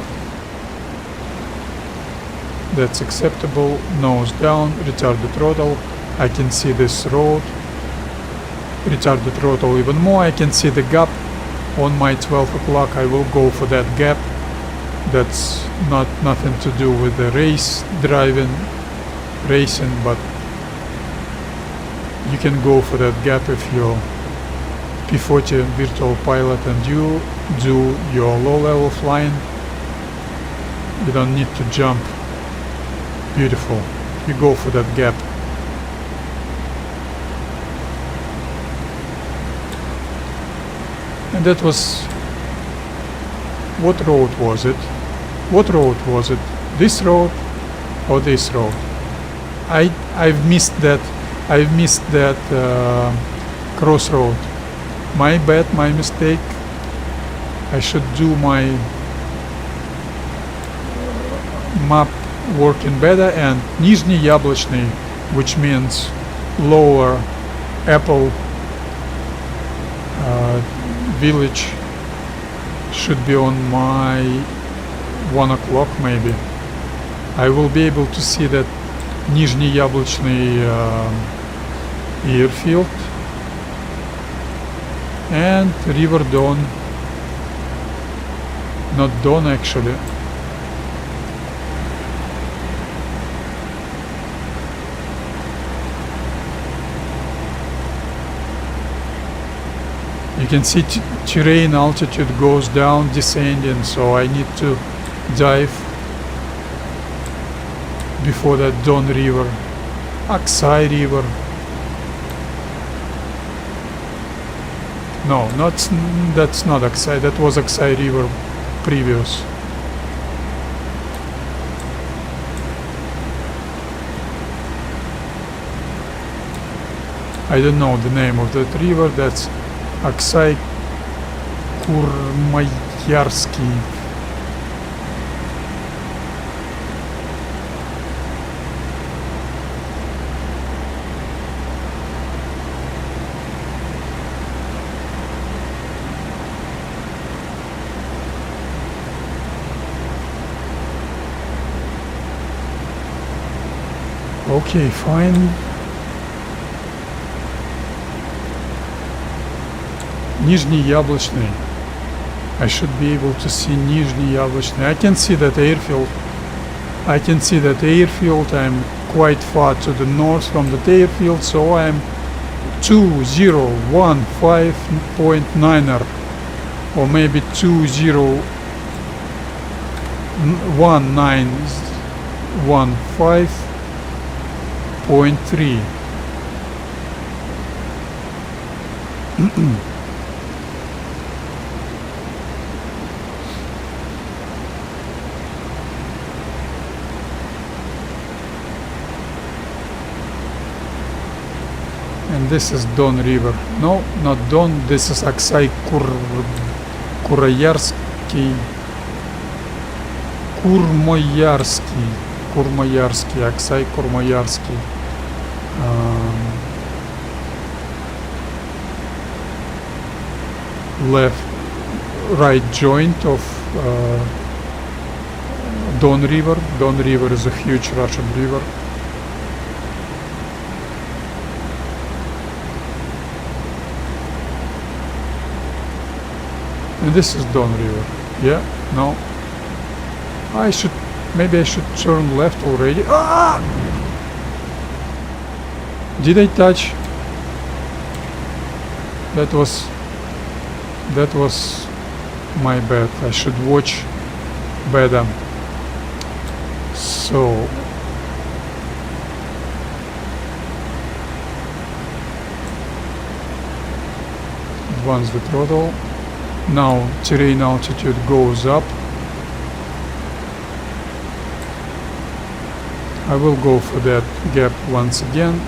That's acceptable. Nose down, retard the throttle. I can see this road. Retard the throttle even more. I can see the gap on my 12 o'clock. I will go for that gap. That's nothing to do with the racing, but you can go for that gap if you're P-40 virtual pilot and you do your low-level flying. You don't need to jump Beautiful. You go for that gap. And that was... What road was it? What road was it? This road or this road? I've missed that. I've missed that crossroad. My bad, my mistake. I should do my map working better. And Nizhny Yablочный, which means lower apple village, should be on my 1 o'clock maybe. I will be able to see that Nizhny Yablочный airfield and River Don. Not Don actually. You can see terrain altitude goes down, descending, so I need to dive before that Don River, Aksai River. No, that's not Aksai, that was Aksai River previous. I don't know the name of that river, that's Aksai Kurmayarski. Okay, fine. Nizhny Yablочный. I should be able to see Nizhny Yablочный. I can see that airfield. I'm quite far to the north from the airfield, so I'm 2015.9er or maybe 201915.3. And this is Don River. No, not Don. This is Aksai Kurmayarski. Aksai Kurmayarski. Right joint of Don River. Don River is a huge Russian river. And this is Don River. Yeah, no. Maybe I should turn left already. Ah! Did I touch? That was my bad. I should watch better. So advance the throttle. Now terrain altitude goes up. I will go for that gap once again.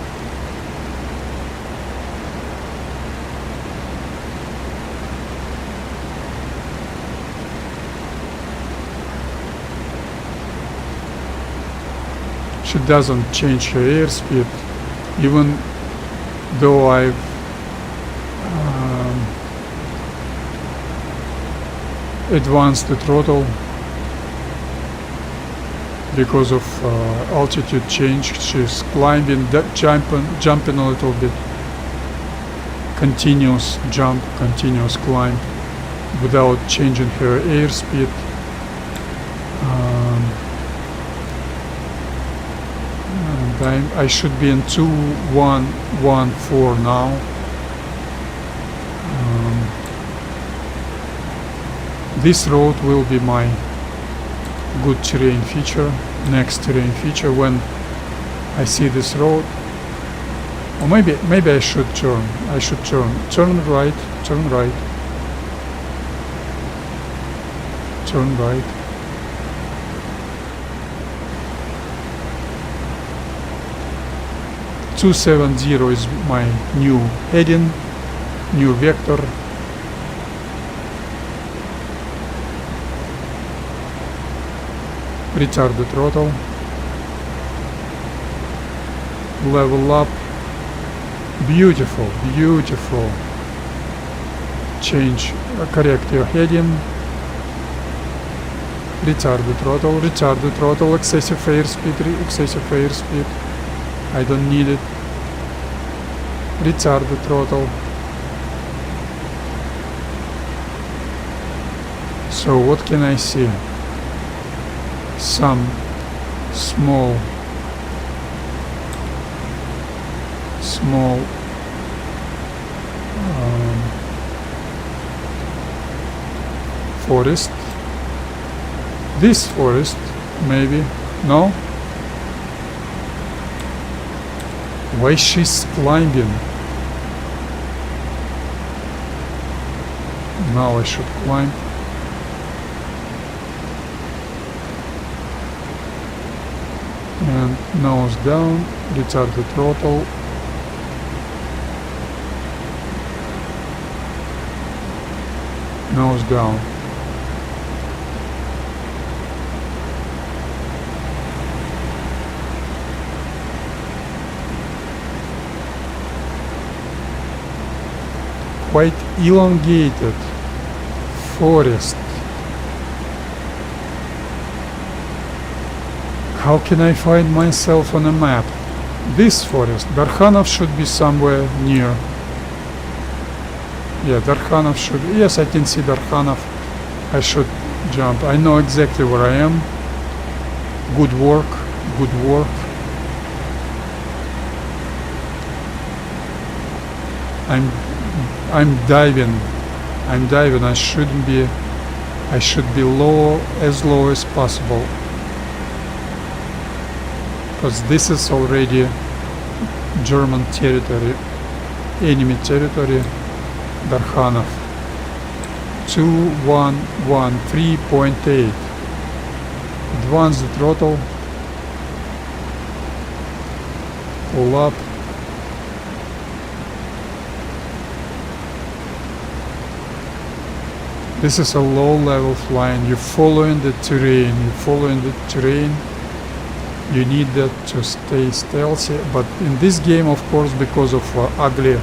She doesn't change her airspeed, even though I've advanced the throttle because of altitude change. She's climbing, jumping a little bit, continuous jump, continuous climb without changing her airspeed. And I should be in 2114 now. This road will be my good terrain feature. next terrain feature when I see this road. Or maybe I should turn. Turn right, turn right. Turn right. .270 is my new heading, new vector. Retard the throttle. Level up. Beautiful, beautiful. Change, correct your heading. Retard the throttle, excessive airspeed. I don't need it. Retard the throttle. So what can I see? Some small forest. This forest, maybe. No? Why she's climbing? Now I should climb. And nose down, retard the throttle. Nose down. Quite elongated forest. How can I find myself on a map? This forest. Darkhanov should be somewhere near. Yeah, Darkhanov should... Yes, I can see Darkhanov. I should jump. I know exactly where I am. Good work. Good work. I'm diving. I shouldn't be. I should be low as possible. Because this is already German territory, enemy territory. Darkhanov. 2113.8. Advance the throttle. Pull up. This is a low-level flying. You're following the terrain. You need that to stay stealthy. But in this game, of course, because of ugly,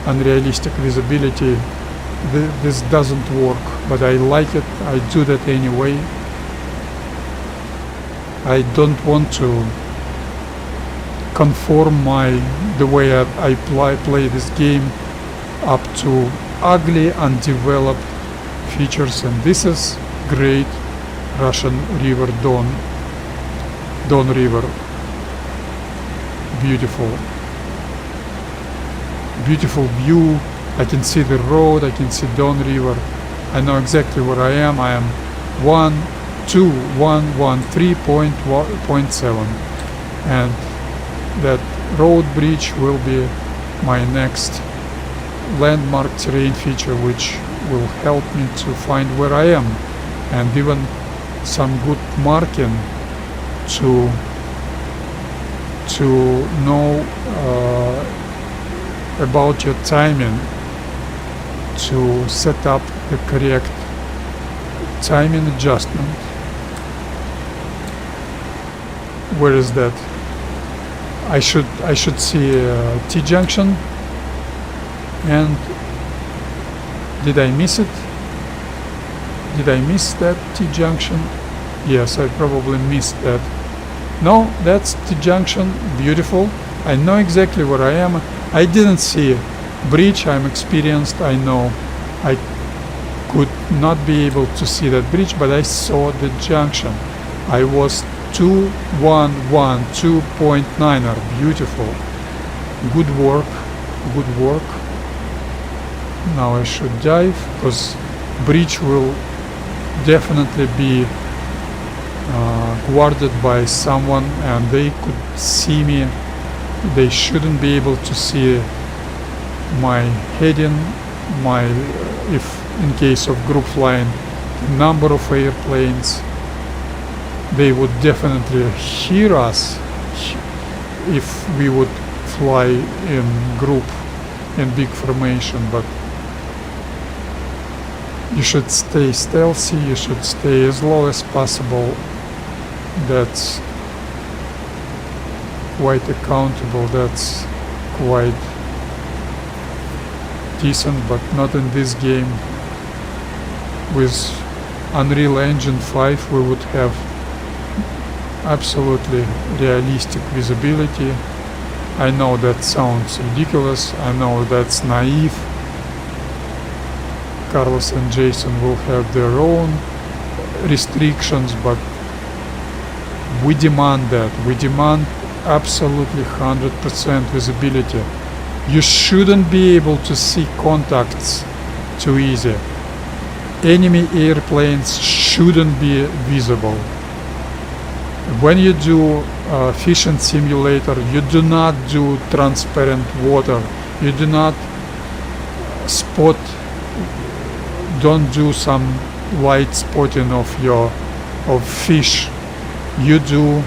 unrealistic visibility, this doesn't work. But I like it. I do that anyway. I don't want to conform the way I play this game up to ugly, undeveloped features, and this is great Russian river, Don River. Beautiful view. I can see the road, I can see Don River. I know exactly where I am. I am 12113.7, and that road bridge will be my next landmark terrain feature, which will help me to find where I am, and even some good marking to know about your timing, to set up the correct timing adjustment. Where is that? I should see a T-junction. And did I miss it? Did I miss that T-junction? Yes, I probably missed that. No, that's T-junction. Beautiful. I know exactly where I am. I didn't see a bridge. I'm experienced. I know I could not be able to see that bridge, but I saw the junction. I was 2112.9er. Beautiful. Good work. Now I should dive, because bridge will definitely be guarded by someone and they could see me. They shouldn't be able to see my heading, my, if in case of group flying, number of airplanes. They would definitely hear us if we would fly in group in big formation, but you should stay stealthy, you should stay as low as possible. That's quite accountable, that's quite decent, but not in this game. With Unreal Engine 5 we would have absolutely realistic visibility. I know that sounds ridiculous, I know that's naive. Carlos and Jason will have their own restrictions, but we demand that. We demand absolutely 100% visibility. You shouldn't be able to see contacts too easy. Enemy airplanes shouldn't be visible. When you do fishing simulator, you do not do transparent water. You do not spot, don't do some light spotting of fish. You do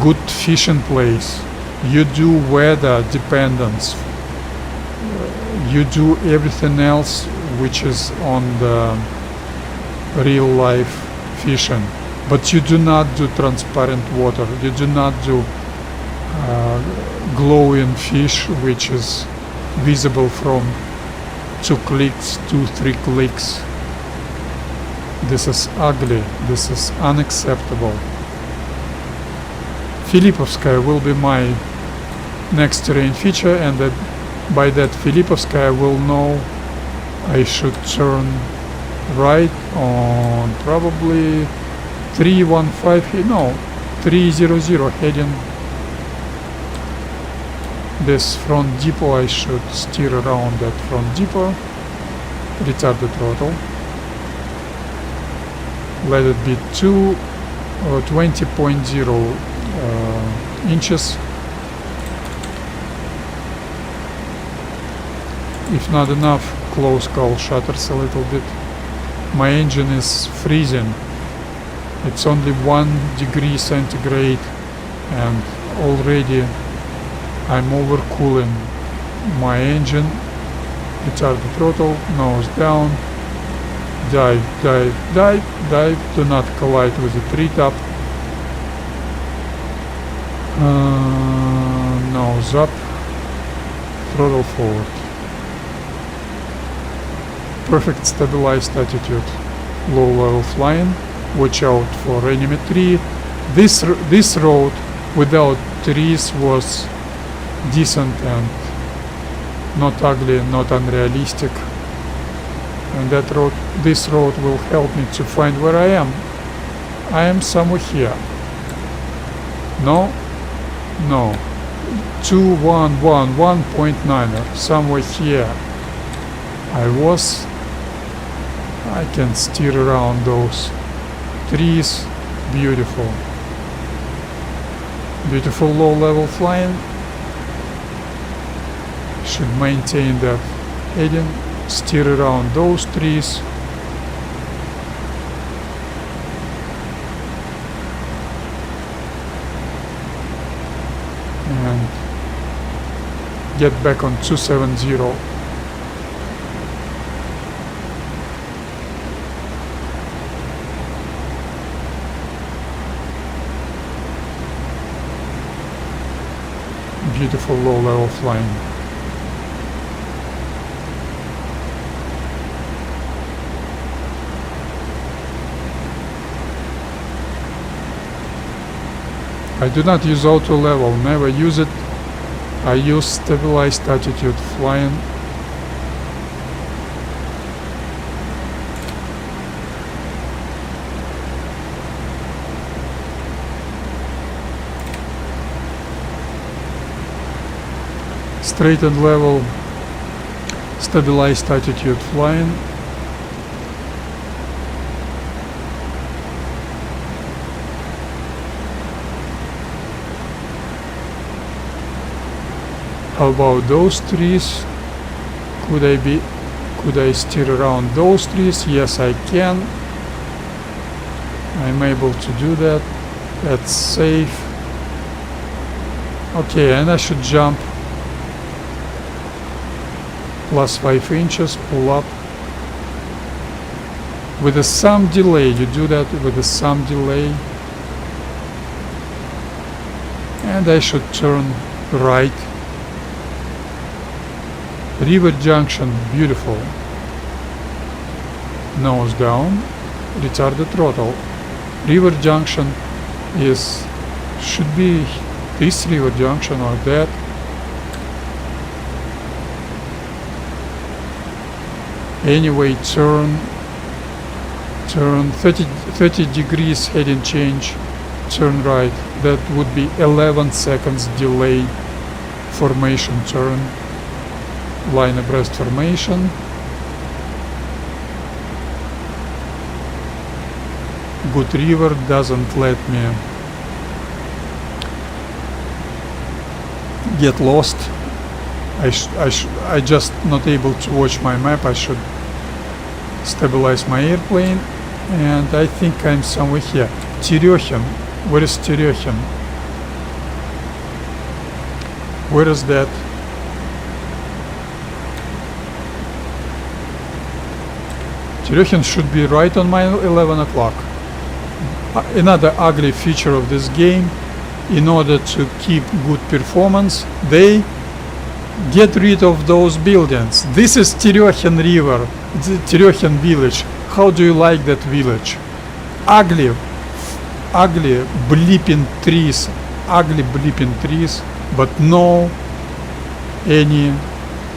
good fishing place. You do weather dependence. You do everything else which is on the real life fishing. But you do not do transparent water. You do not do glowing fish which is visible from 2 clicks, 2-3 clicks. This is ugly. This is unacceptable. Filipovskaya will be my next terrain feature, and by that Filipovskaya I will know I should turn right on probably 315, no, 300 heading. This front depot, I should steer around that front depot, retard the throttle, let it be 20.0 inches. If not enough, close call shutters a little bit. My engine is freezing. It's only 1 degree centigrade and already I'm overcooling my engine. Retard the throttle, nose down, dive, dive, dive, dive, do not collide with the treetop. Nose up, throttle forward. Perfect stabilized attitude, low level flying. Watch out for enemy tree. This road without trees was decent and not ugly, not unrealistic. And this road will help me to find where I am. I am somewhere here. No, 2111.9, somewhere here. I can steer around those trees. Beautiful low level flying. Should maintain that heading, steer around those trees. And get back on 270. Beautiful low level flying. I do not use auto level, never use it. I use stabilized attitude flying. Straight and level, stabilized attitude flying. How about those trees? Could I steer around those trees? Yes, I can. I'm able to do that. That's safe. Okay, and I should jump plus 5 inches, pull up. With some delay, you do that with some delay. And I should turn right. River junction, beautiful. Nose down, retarded throttle. River junction should be this river junction or that. Anyway, turn 30 degrees heading change, turn right. That would be 11 seconds delay. Formation turn, line abreast formation. Good river doesn't let me get lost. I just not able to watch my map. I should stabilize my airplane, and I think I'm somewhere here. Terехин. Where is Terехin? Where is that? Terехin should be right on my 11 o'clock. Another ugly feature of this game, in order to keep good performance, they get rid of those buildings. This is Terехin River, Terехin village. How do you like that village? Ugly bleeping trees, but no any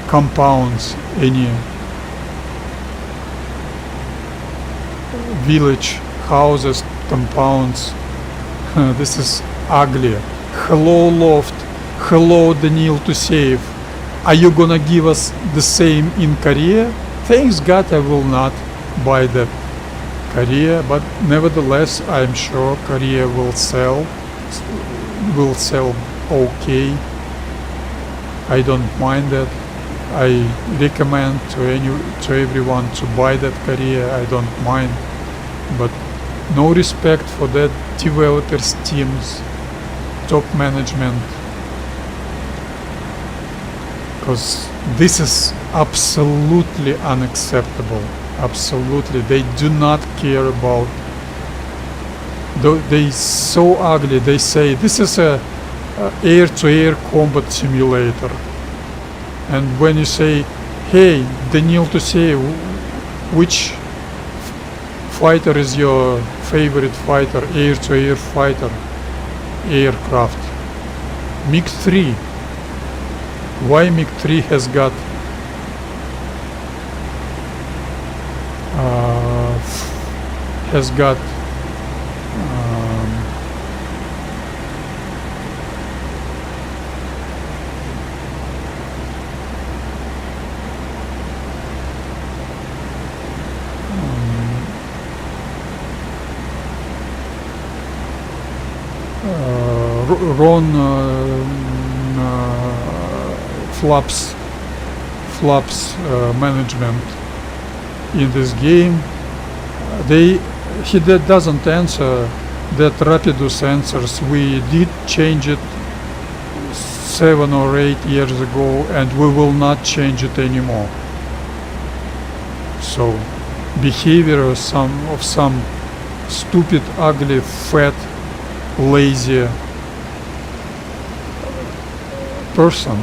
compounds, any village houses, compounds. This is ugly. Hello Loft, hello Daniil Tuseev. Are you gonna give us the same in Korea? Thanks God I will not buy that Korea, but nevertheless I'm sure Korea will sell okay. I don't mind that. I recommend to everyone to buy that Korea. I don't mind, but no respect for that developers teams, top management, because this is absolutely unacceptable. Absolutely, they do not care about. They so ugly. They say this is a air-to-air combat simulator, and when you say, "Hey, Daniil Tuseev, which fighter is your favorite fighter, air-to-air fighter, aircraft?" MiG-3. Why MiG-3 has got wrong flaps management in this game. He doesn't answer that Rapido sensors. We did change it 7 or 8 years ago, and we will not change it anymore. So behavior of some stupid, ugly, fat, lazy person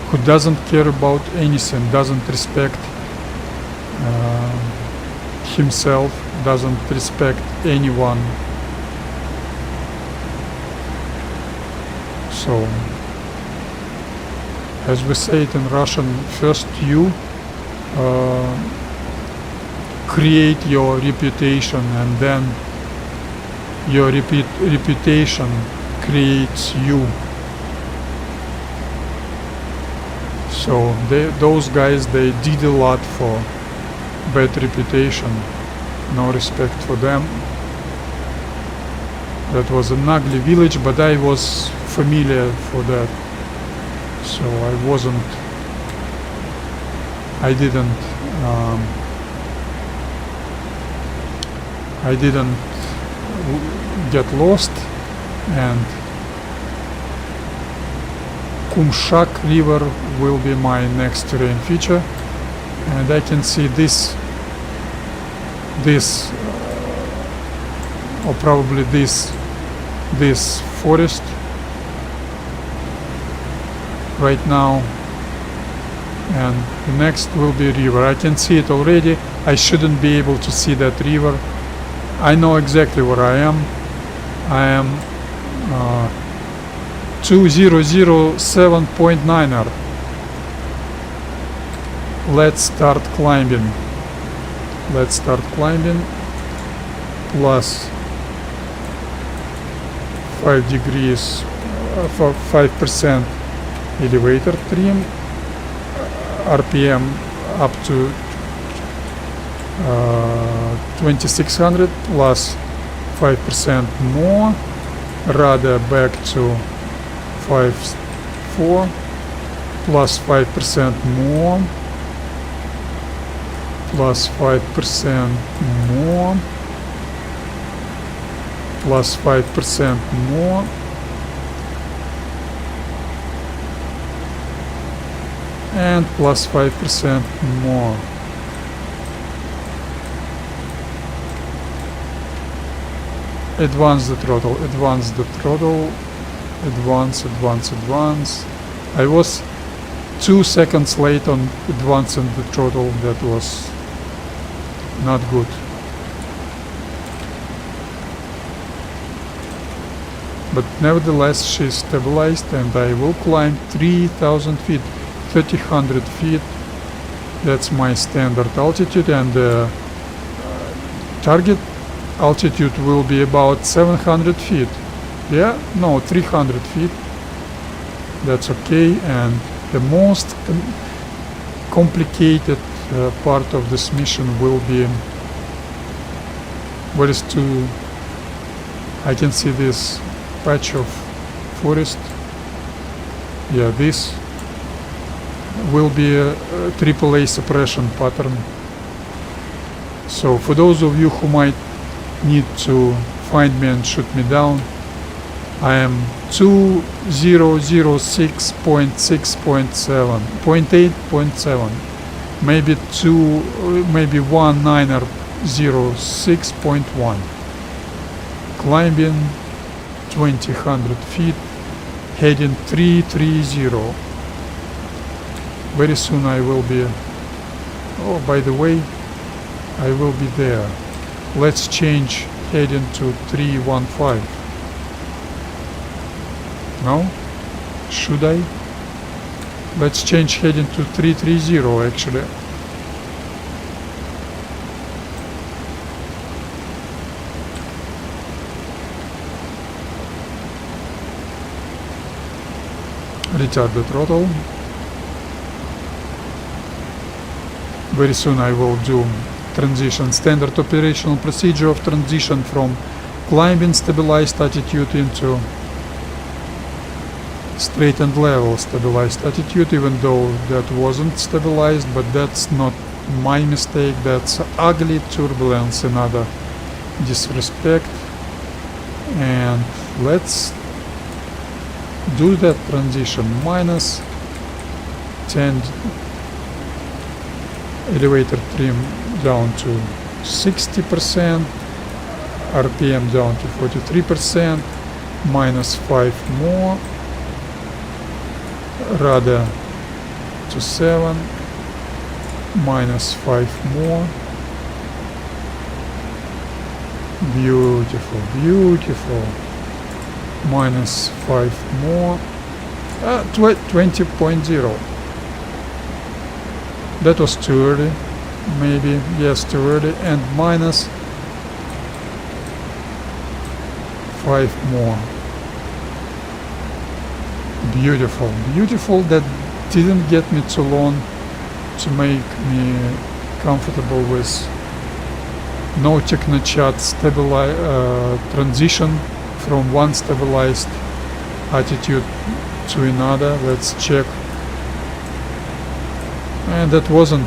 who doesn't care about anything, doesn't respect himself, doesn't respect anyone. So, as we say it in Russian, first you create your reputation, and then your reputation creates you. So those guys, they did a lot for bad reputation. No respect for them. That was an ugly village, but I was familiar for that. so I didn't get lost, and Kumshak River will be my next terrain feature. And I can see this or probably this forest right now, and the next will be river. I can see it already. I shouldn't be able to see that river. I know exactly where I am. I am 2007.9er. Let's start climbing. Plus 5 degrees for 5% elevator trim, RPM up to 2600 plus 5% more, radar back to 5.4 plus 5% more, plus 5% more, plus 5% more, and plus 5% more. Advance the throttle, advance. I was 2 seconds late on advancing the throttle. That was not good. But nevertheless, she's stabilized, and I will climb 3000 feet, 300 feet. That's my standard altitude, and target altitude will be about 700 feet. Yeah, no, 300 feet. That's okay. And the most complicated part of this mission will be what is to... I can see this patch of forest. Yeah, this will be a AAA suppression pattern. So for those of you who might need to find me and shoot me down, I am 2006.6.7, maybe 1906.1, climbing 200 feet, heading 330. Very soon I will be... Oh, by the way, I will be there. Let's change heading to 315. No? Should I? Let's change heading to 330 actually. Retard the throttle. Very soon I will do transition, standard operational procedure of transition from climbing stabilized attitude into straight and level stabilized attitude, even though that wasn't stabilized, but that's not my mistake. That's ugly turbulence, another disrespect. And let's do that transition. Minus 10 elevator trim down to 60%, RPM down to 43%, minus 5 more, radar to 7, minus 5 more. Beautiful, beautiful. Minus 5 more, 20.0. That was too early, maybe, yes, too early, and minus 5 more. Beautiful, beautiful. That didn't get me too long to make me comfortable with no technochat transition from one stabilized attitude to another. Let's check. And that wasn't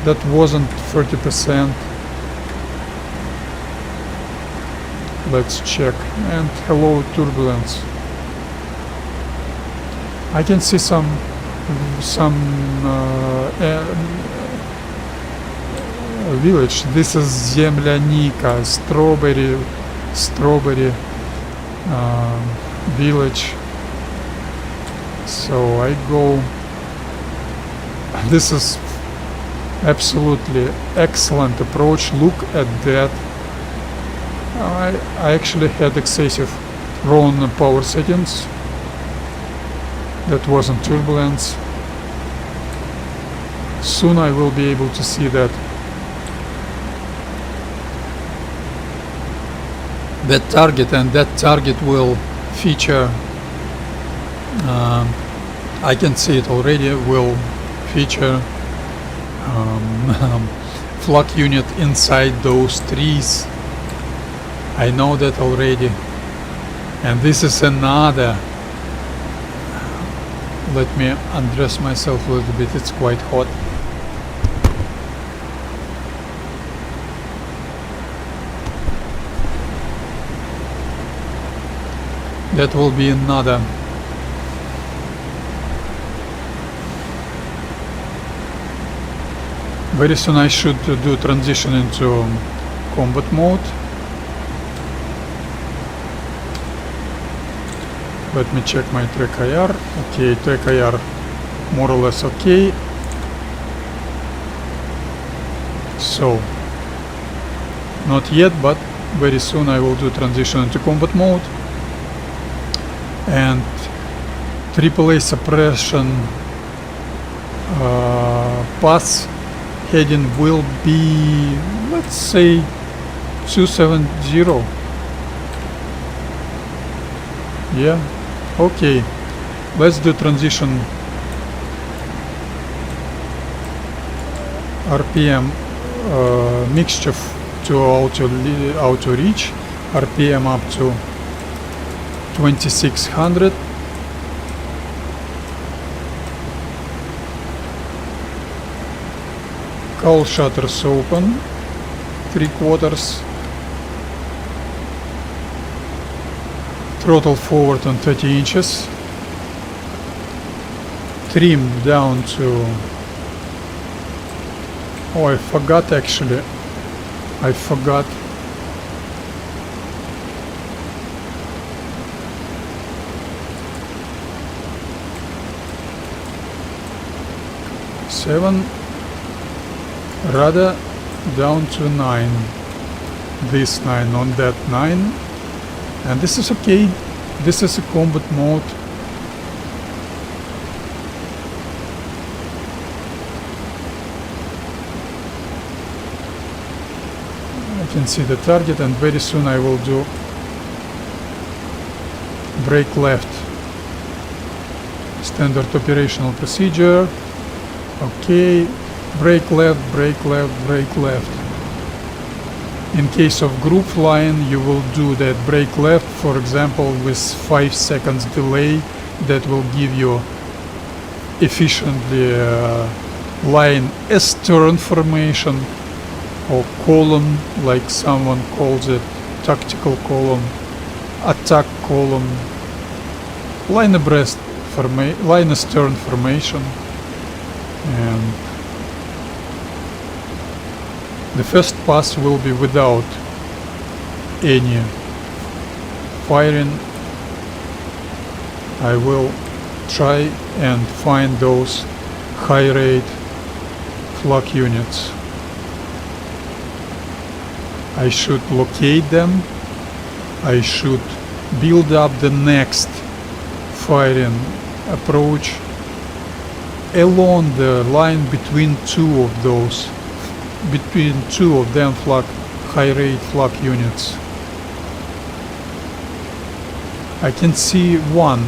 30%. Let's check. And hello turbulence. I can see some village. This is Zemlyanika, strawberry village. So I go. This is absolutely excellent approach. Look at that. I actually had excessive wrong power settings. That wasn't turbulence. Soon I will be able to see that target, and that target will feature, I can see it already, will feature flak unit inside those trees. I know that already. And this is another. Let me undress myself a little bit, it's quite hot. That will be another. Very soon I should do transition into combat mode. Let me check my track IR. Okay, track IR more or less okay. So, not yet, but very soon I will do transition into combat mode. And AAA suppression pass heading will be, let's say, 270. Yeah, okay. Let's do transition. RPM mixture to auto reach. RPM up to 2600. Cowl shutters open, 3/4. Throttle forward on 30 inches. Trim down to... Oh, I forgot actually. I forgot. Seven. Rudder down to 9. This 9 on that 9. And this is okay. This is a combat mode. I can see the target, and very soon I will do brake left. Standard operational procedure. Okay. Brake left, brake left, brake left. In case of group flying, you will do that brake left, for example, with 5 seconds delay. That will give you efficiently line astern formation, or column, like someone calls it, tactical column, attack column, line abreast, line astern formation. And the first pass will be without any firing. I will try and find those high rate flak units. I should locate them. I should build up the next firing approach along the line between two of those. Between two of them high rate flak units. I can see one,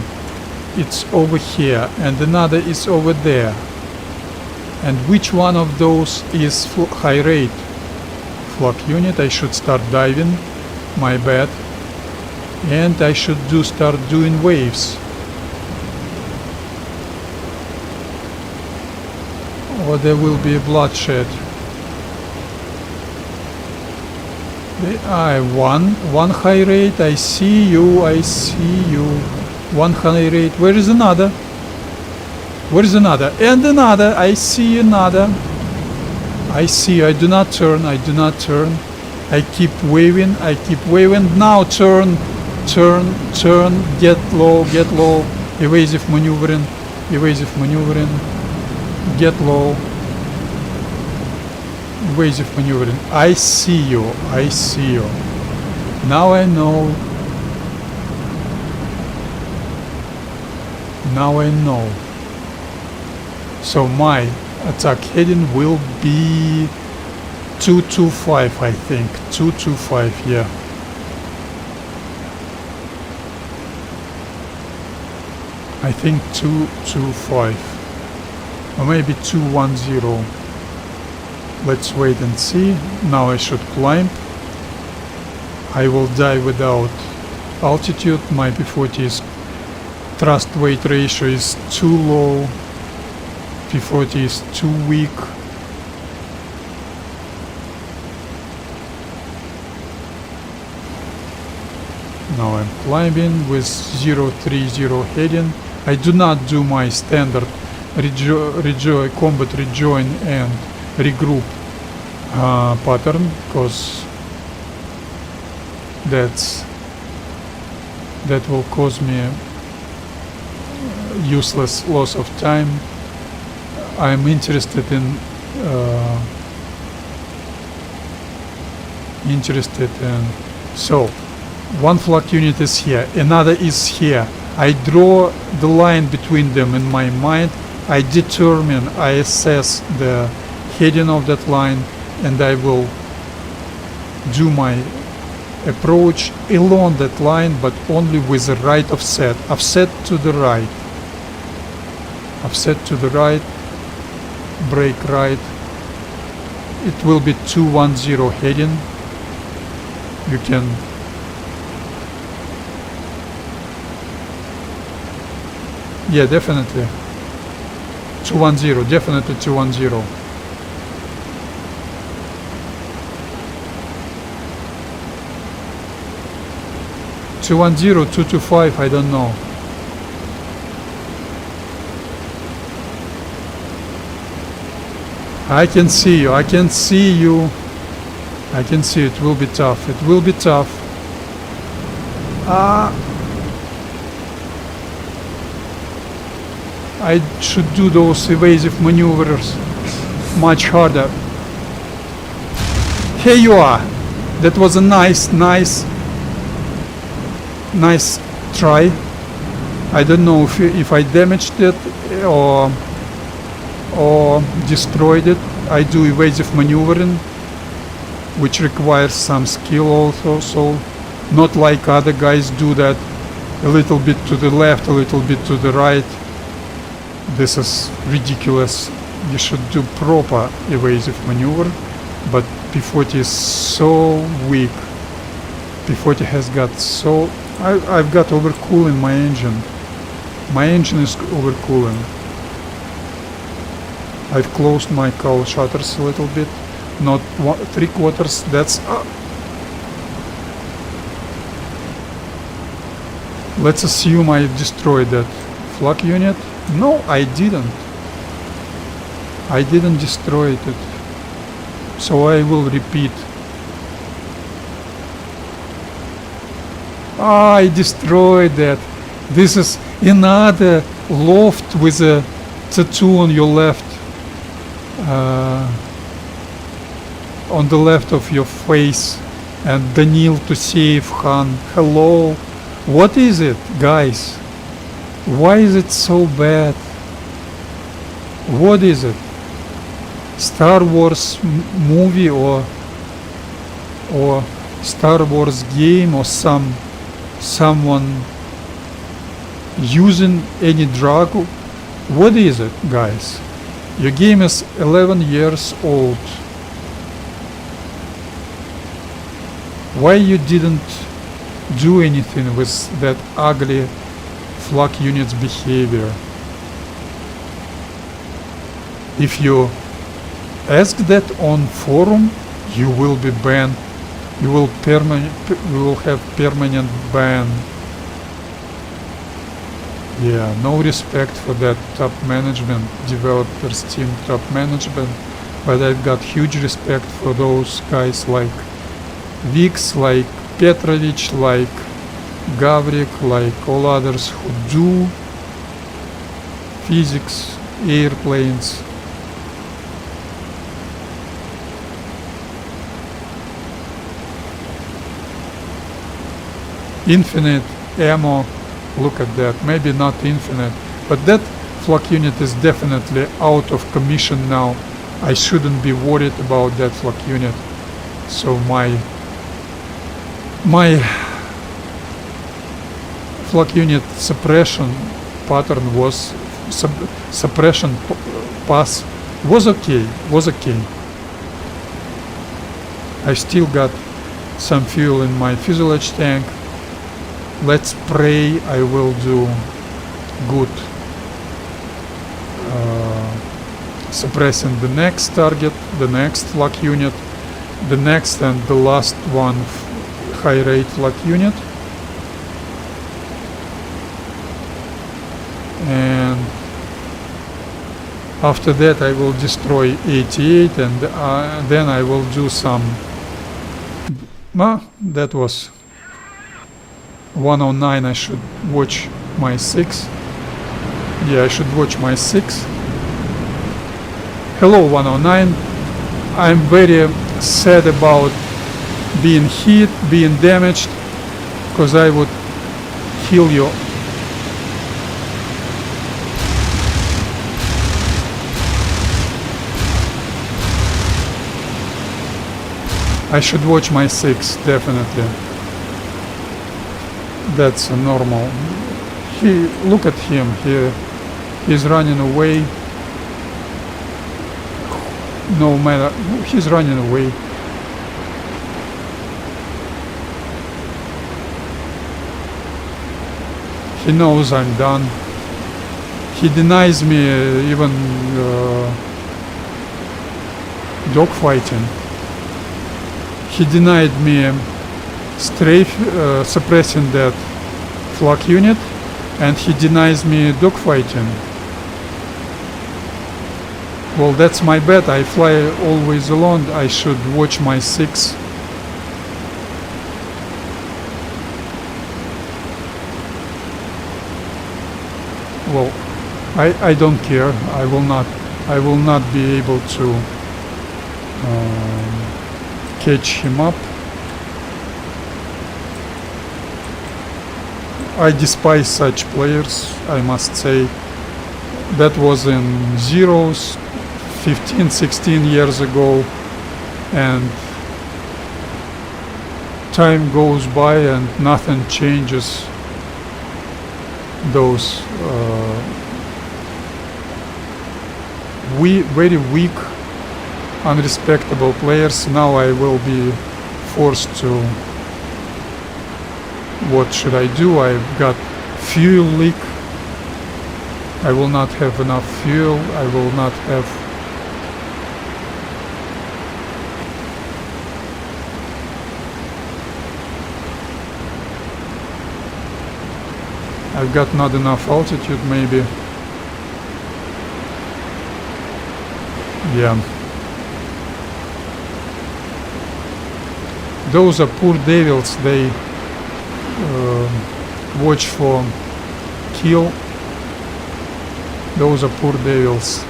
it's over here, and another is over there. And which one of those is high rate flak unit? I should start diving, my bad. And I should start doing waves. or there will be bloodshed. One high rate. I see you. One high rate. Where is another? Where is another? And another. I see another. I see. I do not turn. I keep waving. Now turn. Get low. Evasive maneuvering. Get low. Evasive maneuvering. I see you. Now I know. So my attack heading will be 225, I think. 225, yeah. I think 225. Or maybe 210. Let's wait and see. Now I should climb. I will die without altitude. My P-40's thrust weight ratio is too low. P-40 is too weak. Now I'm climbing with 030 heading. I do not do my standard combat rejoin and regroup pattern, because that will cause me useless loss of time. I'm interested in so one flak unit is here, another is here. I draw the line between them in my mind. I assess the heading of that line, and I will do my approach along that line, but only with the right offset to the right, brake right. It will be 210 heading. You can definitely 210, definitely 210. 210, 225, I don't know. I can see you. It will be tough. I should do those evasive maneuvers much harder. Here you are. That was a nice try. I don't know if I damaged it or destroyed it. I do evasive maneuvering, which requires some skill also, so not like other guys do that a little bit to the left, a little bit to the right. This is ridiculous. You should do proper evasive maneuver, but P-40 is so weak. P-40 has got so... I've got overcooling my engine. My engine is overcooling. I've closed my cowl shutters a little bit, not 3/4. That's... Let's assume I destroyed that flak unit. No, I didn't. I didn't destroy it. So I will repeat. I destroyed that. This is another loft with a tattoo on your left. On the left of your face. And Danil to save Han. Hello. What is it, guys? Why is it so bad? What is it? Star Wars movie or Star Wars game, or someone using any drug? What is it, guys? Your game is 11 years old. Why you didn't do anything with that ugly flak unit's behavior? If you ask that on forum, you will be banned. You will have permanent ban. Yeah, no respect for that top management, developers team top management, but I've got huge respect for those guys like Vix, like Petrovich, like Gavrik, like all others who do physics, airplanes. Infinite ammo, look at that, maybe not infinite, but that flak unit is definitely out of commission now. I shouldn't be worried about that flak unit. So my flak unit suppression pattern was suppression pass was okay. I still got some fuel in my fuselage tank. Let's pray I will do good suppressing the next target, the next flak unit, the next and the last one high rate flak unit. And after that I will destroy 88 and then I will do some... that was 109. I should watch my 6. Yeah, I should watch my 6. Hello 109. I'm very sad about being hit, being damaged, because I would kill you. I should watch my 6, definitely. That's normal. Look at him, he's running away. No matter, he's running away. He knows I'm done. He denies me even dogfighting. He denied me suppressing that flak unit, and he denies me dogfighting. Well, that's my bad. I fly always alone. I should watch my 6. Well, I don't care. I will not be able to catch him up. I despise such players, I must say. That was in zeros 15, 16 years ago, and time goes by and nothing changes. Those very weak, unrespectable players. Now I will be forced to... What should I do? I've got fuel leak. I will not have enough fuel. I will not have... I've got not enough altitude, maybe. Yeah. Those are poor devils. They watch for kill. Those are poor devils.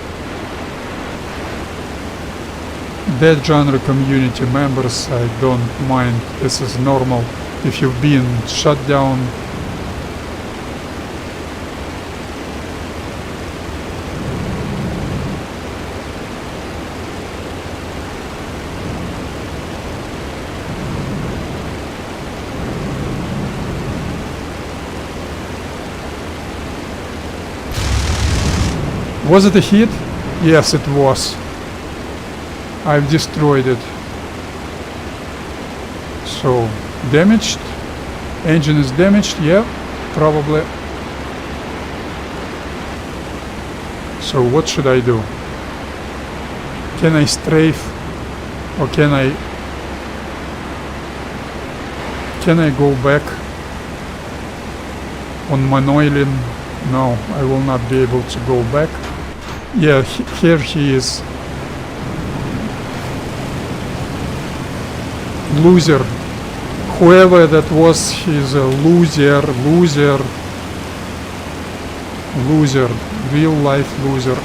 That genre community members, I don't mind. This is normal. If you've been shut down, was it a hit? Yes, it was. I've destroyed it. So, damaged? Engine is damaged? Yeah, probably. So what should I do? Can I strafe, or can I go back on Manoilin? No, I will not be able to go back. Yeah, here he is. Loser. Whoever that was, he's a loser. Real life loser.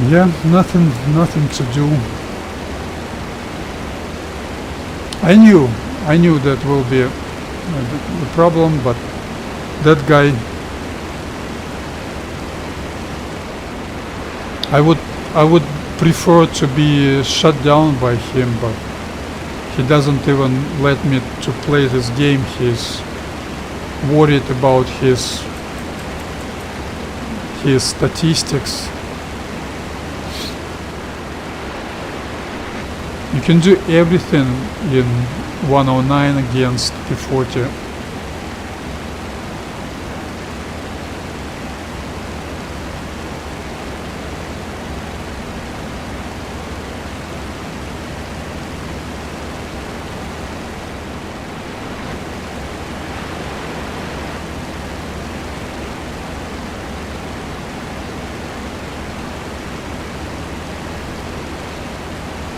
Yeah, nothing to do. I knew that will be a problem, but that guy, I would prefer to be shut down by him, but he doesn't even let me to play this game. He's worried about his statistics. You can do everything in 109 against P-40.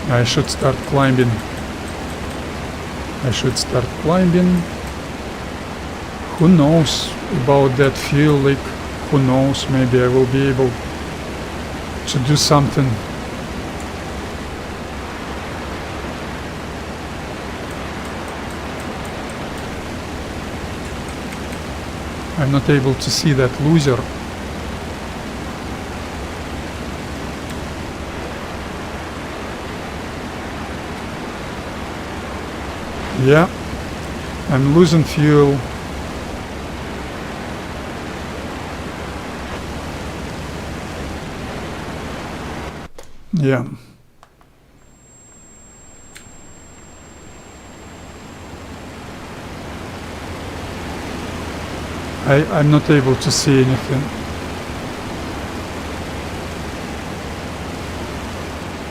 I should start climbing. Who knows about that fuel leak? Who knows? Maybe I will be able to do something. I'm not able to see that loser. Yeah, I'm losing fuel. Yeah. I'm not able to see anything.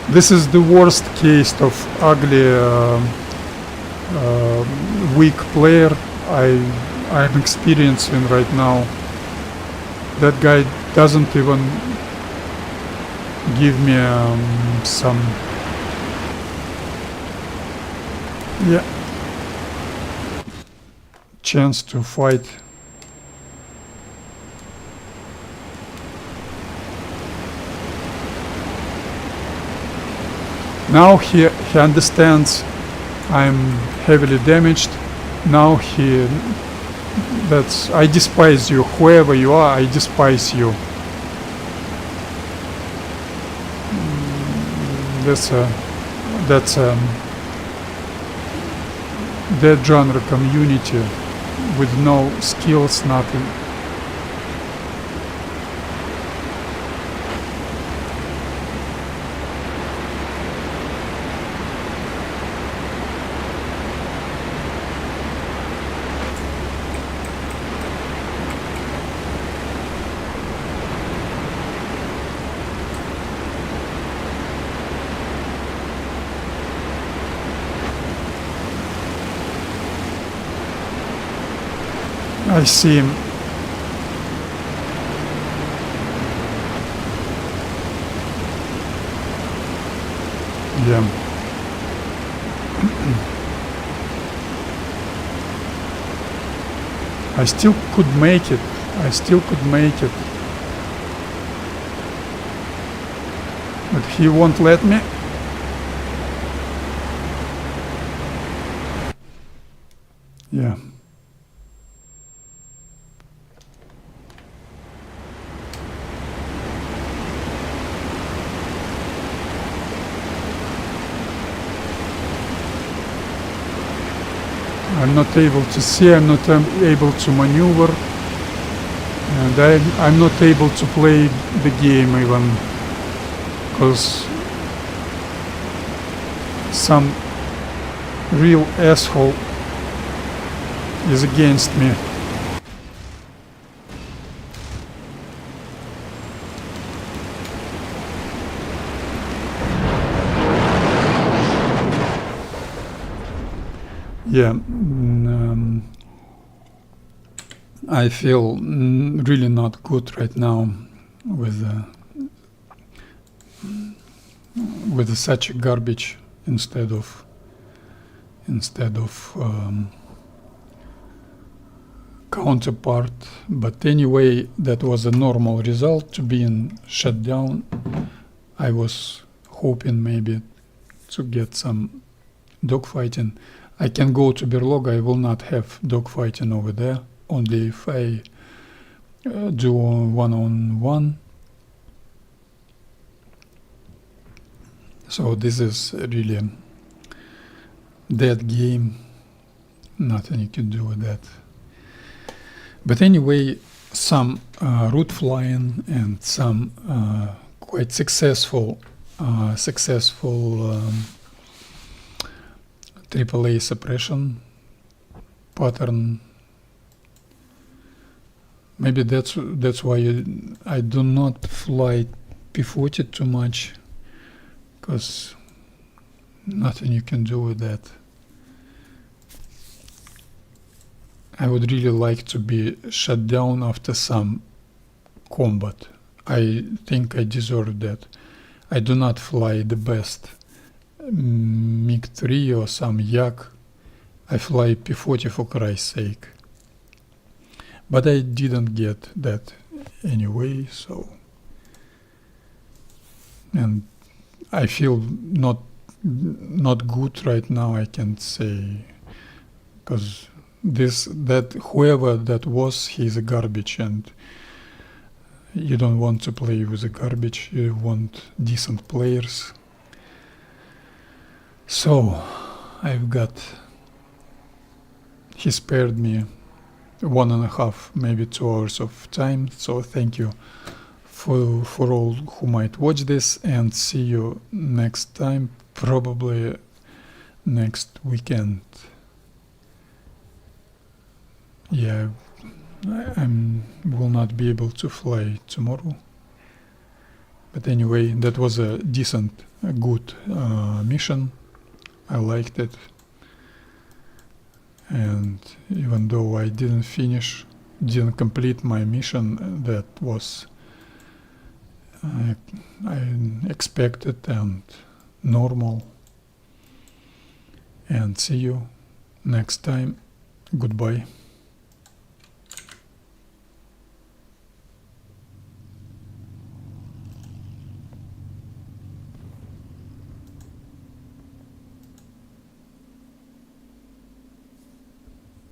This is the worst case of ugly weak player I'm experiencing right now. That guy doesn't even give me some chance to fight. Now he understands I'm heavily damaged. Now I despise you. Whoever you are, I despise you. That's dead genre community with no skills, nothing. I see him. Yeah. I still could make it. I still could make it. But he won't let me. Yeah. I'm not able to see, I'm not able to maneuver, and I'm not able to play the game even, because some real asshole is against me. Yeah, I feel really not good right now with such a garbage instead of counterpart. But anyway, that was a normal result to being shut down. I was hoping maybe to get some dogfighting. I can go to Berlog, I will not have dogfighting over there, only if I do one-on-one. So this is really a dead game, nothing you can do with that. But anyway, some route flying and some quite successful AAA suppression pattern. Maybe that's why I do not fly P-40 too much, because nothing you can do with that. I would really like to be shut down after some combat. I think I deserve that. I do not fly the best MiG-3 or some Yak. I fly P-40 for Christ's sake. But I didn't get that anyway, so... And I feel not good right now, I can say, because whoever that was, he's a garbage, and you don't want to play with a garbage, you want decent players. So he spared me 1.5, maybe 2 hours of time, so thank you for all who might watch this, and see you next time, probably next weekend. Yeah, I will not be able to fly tomorrow. But anyway, that was a decent, good mission. I liked it. And even though I didn't complete my mission, that was I expected and normal. And see you next time. Goodbye.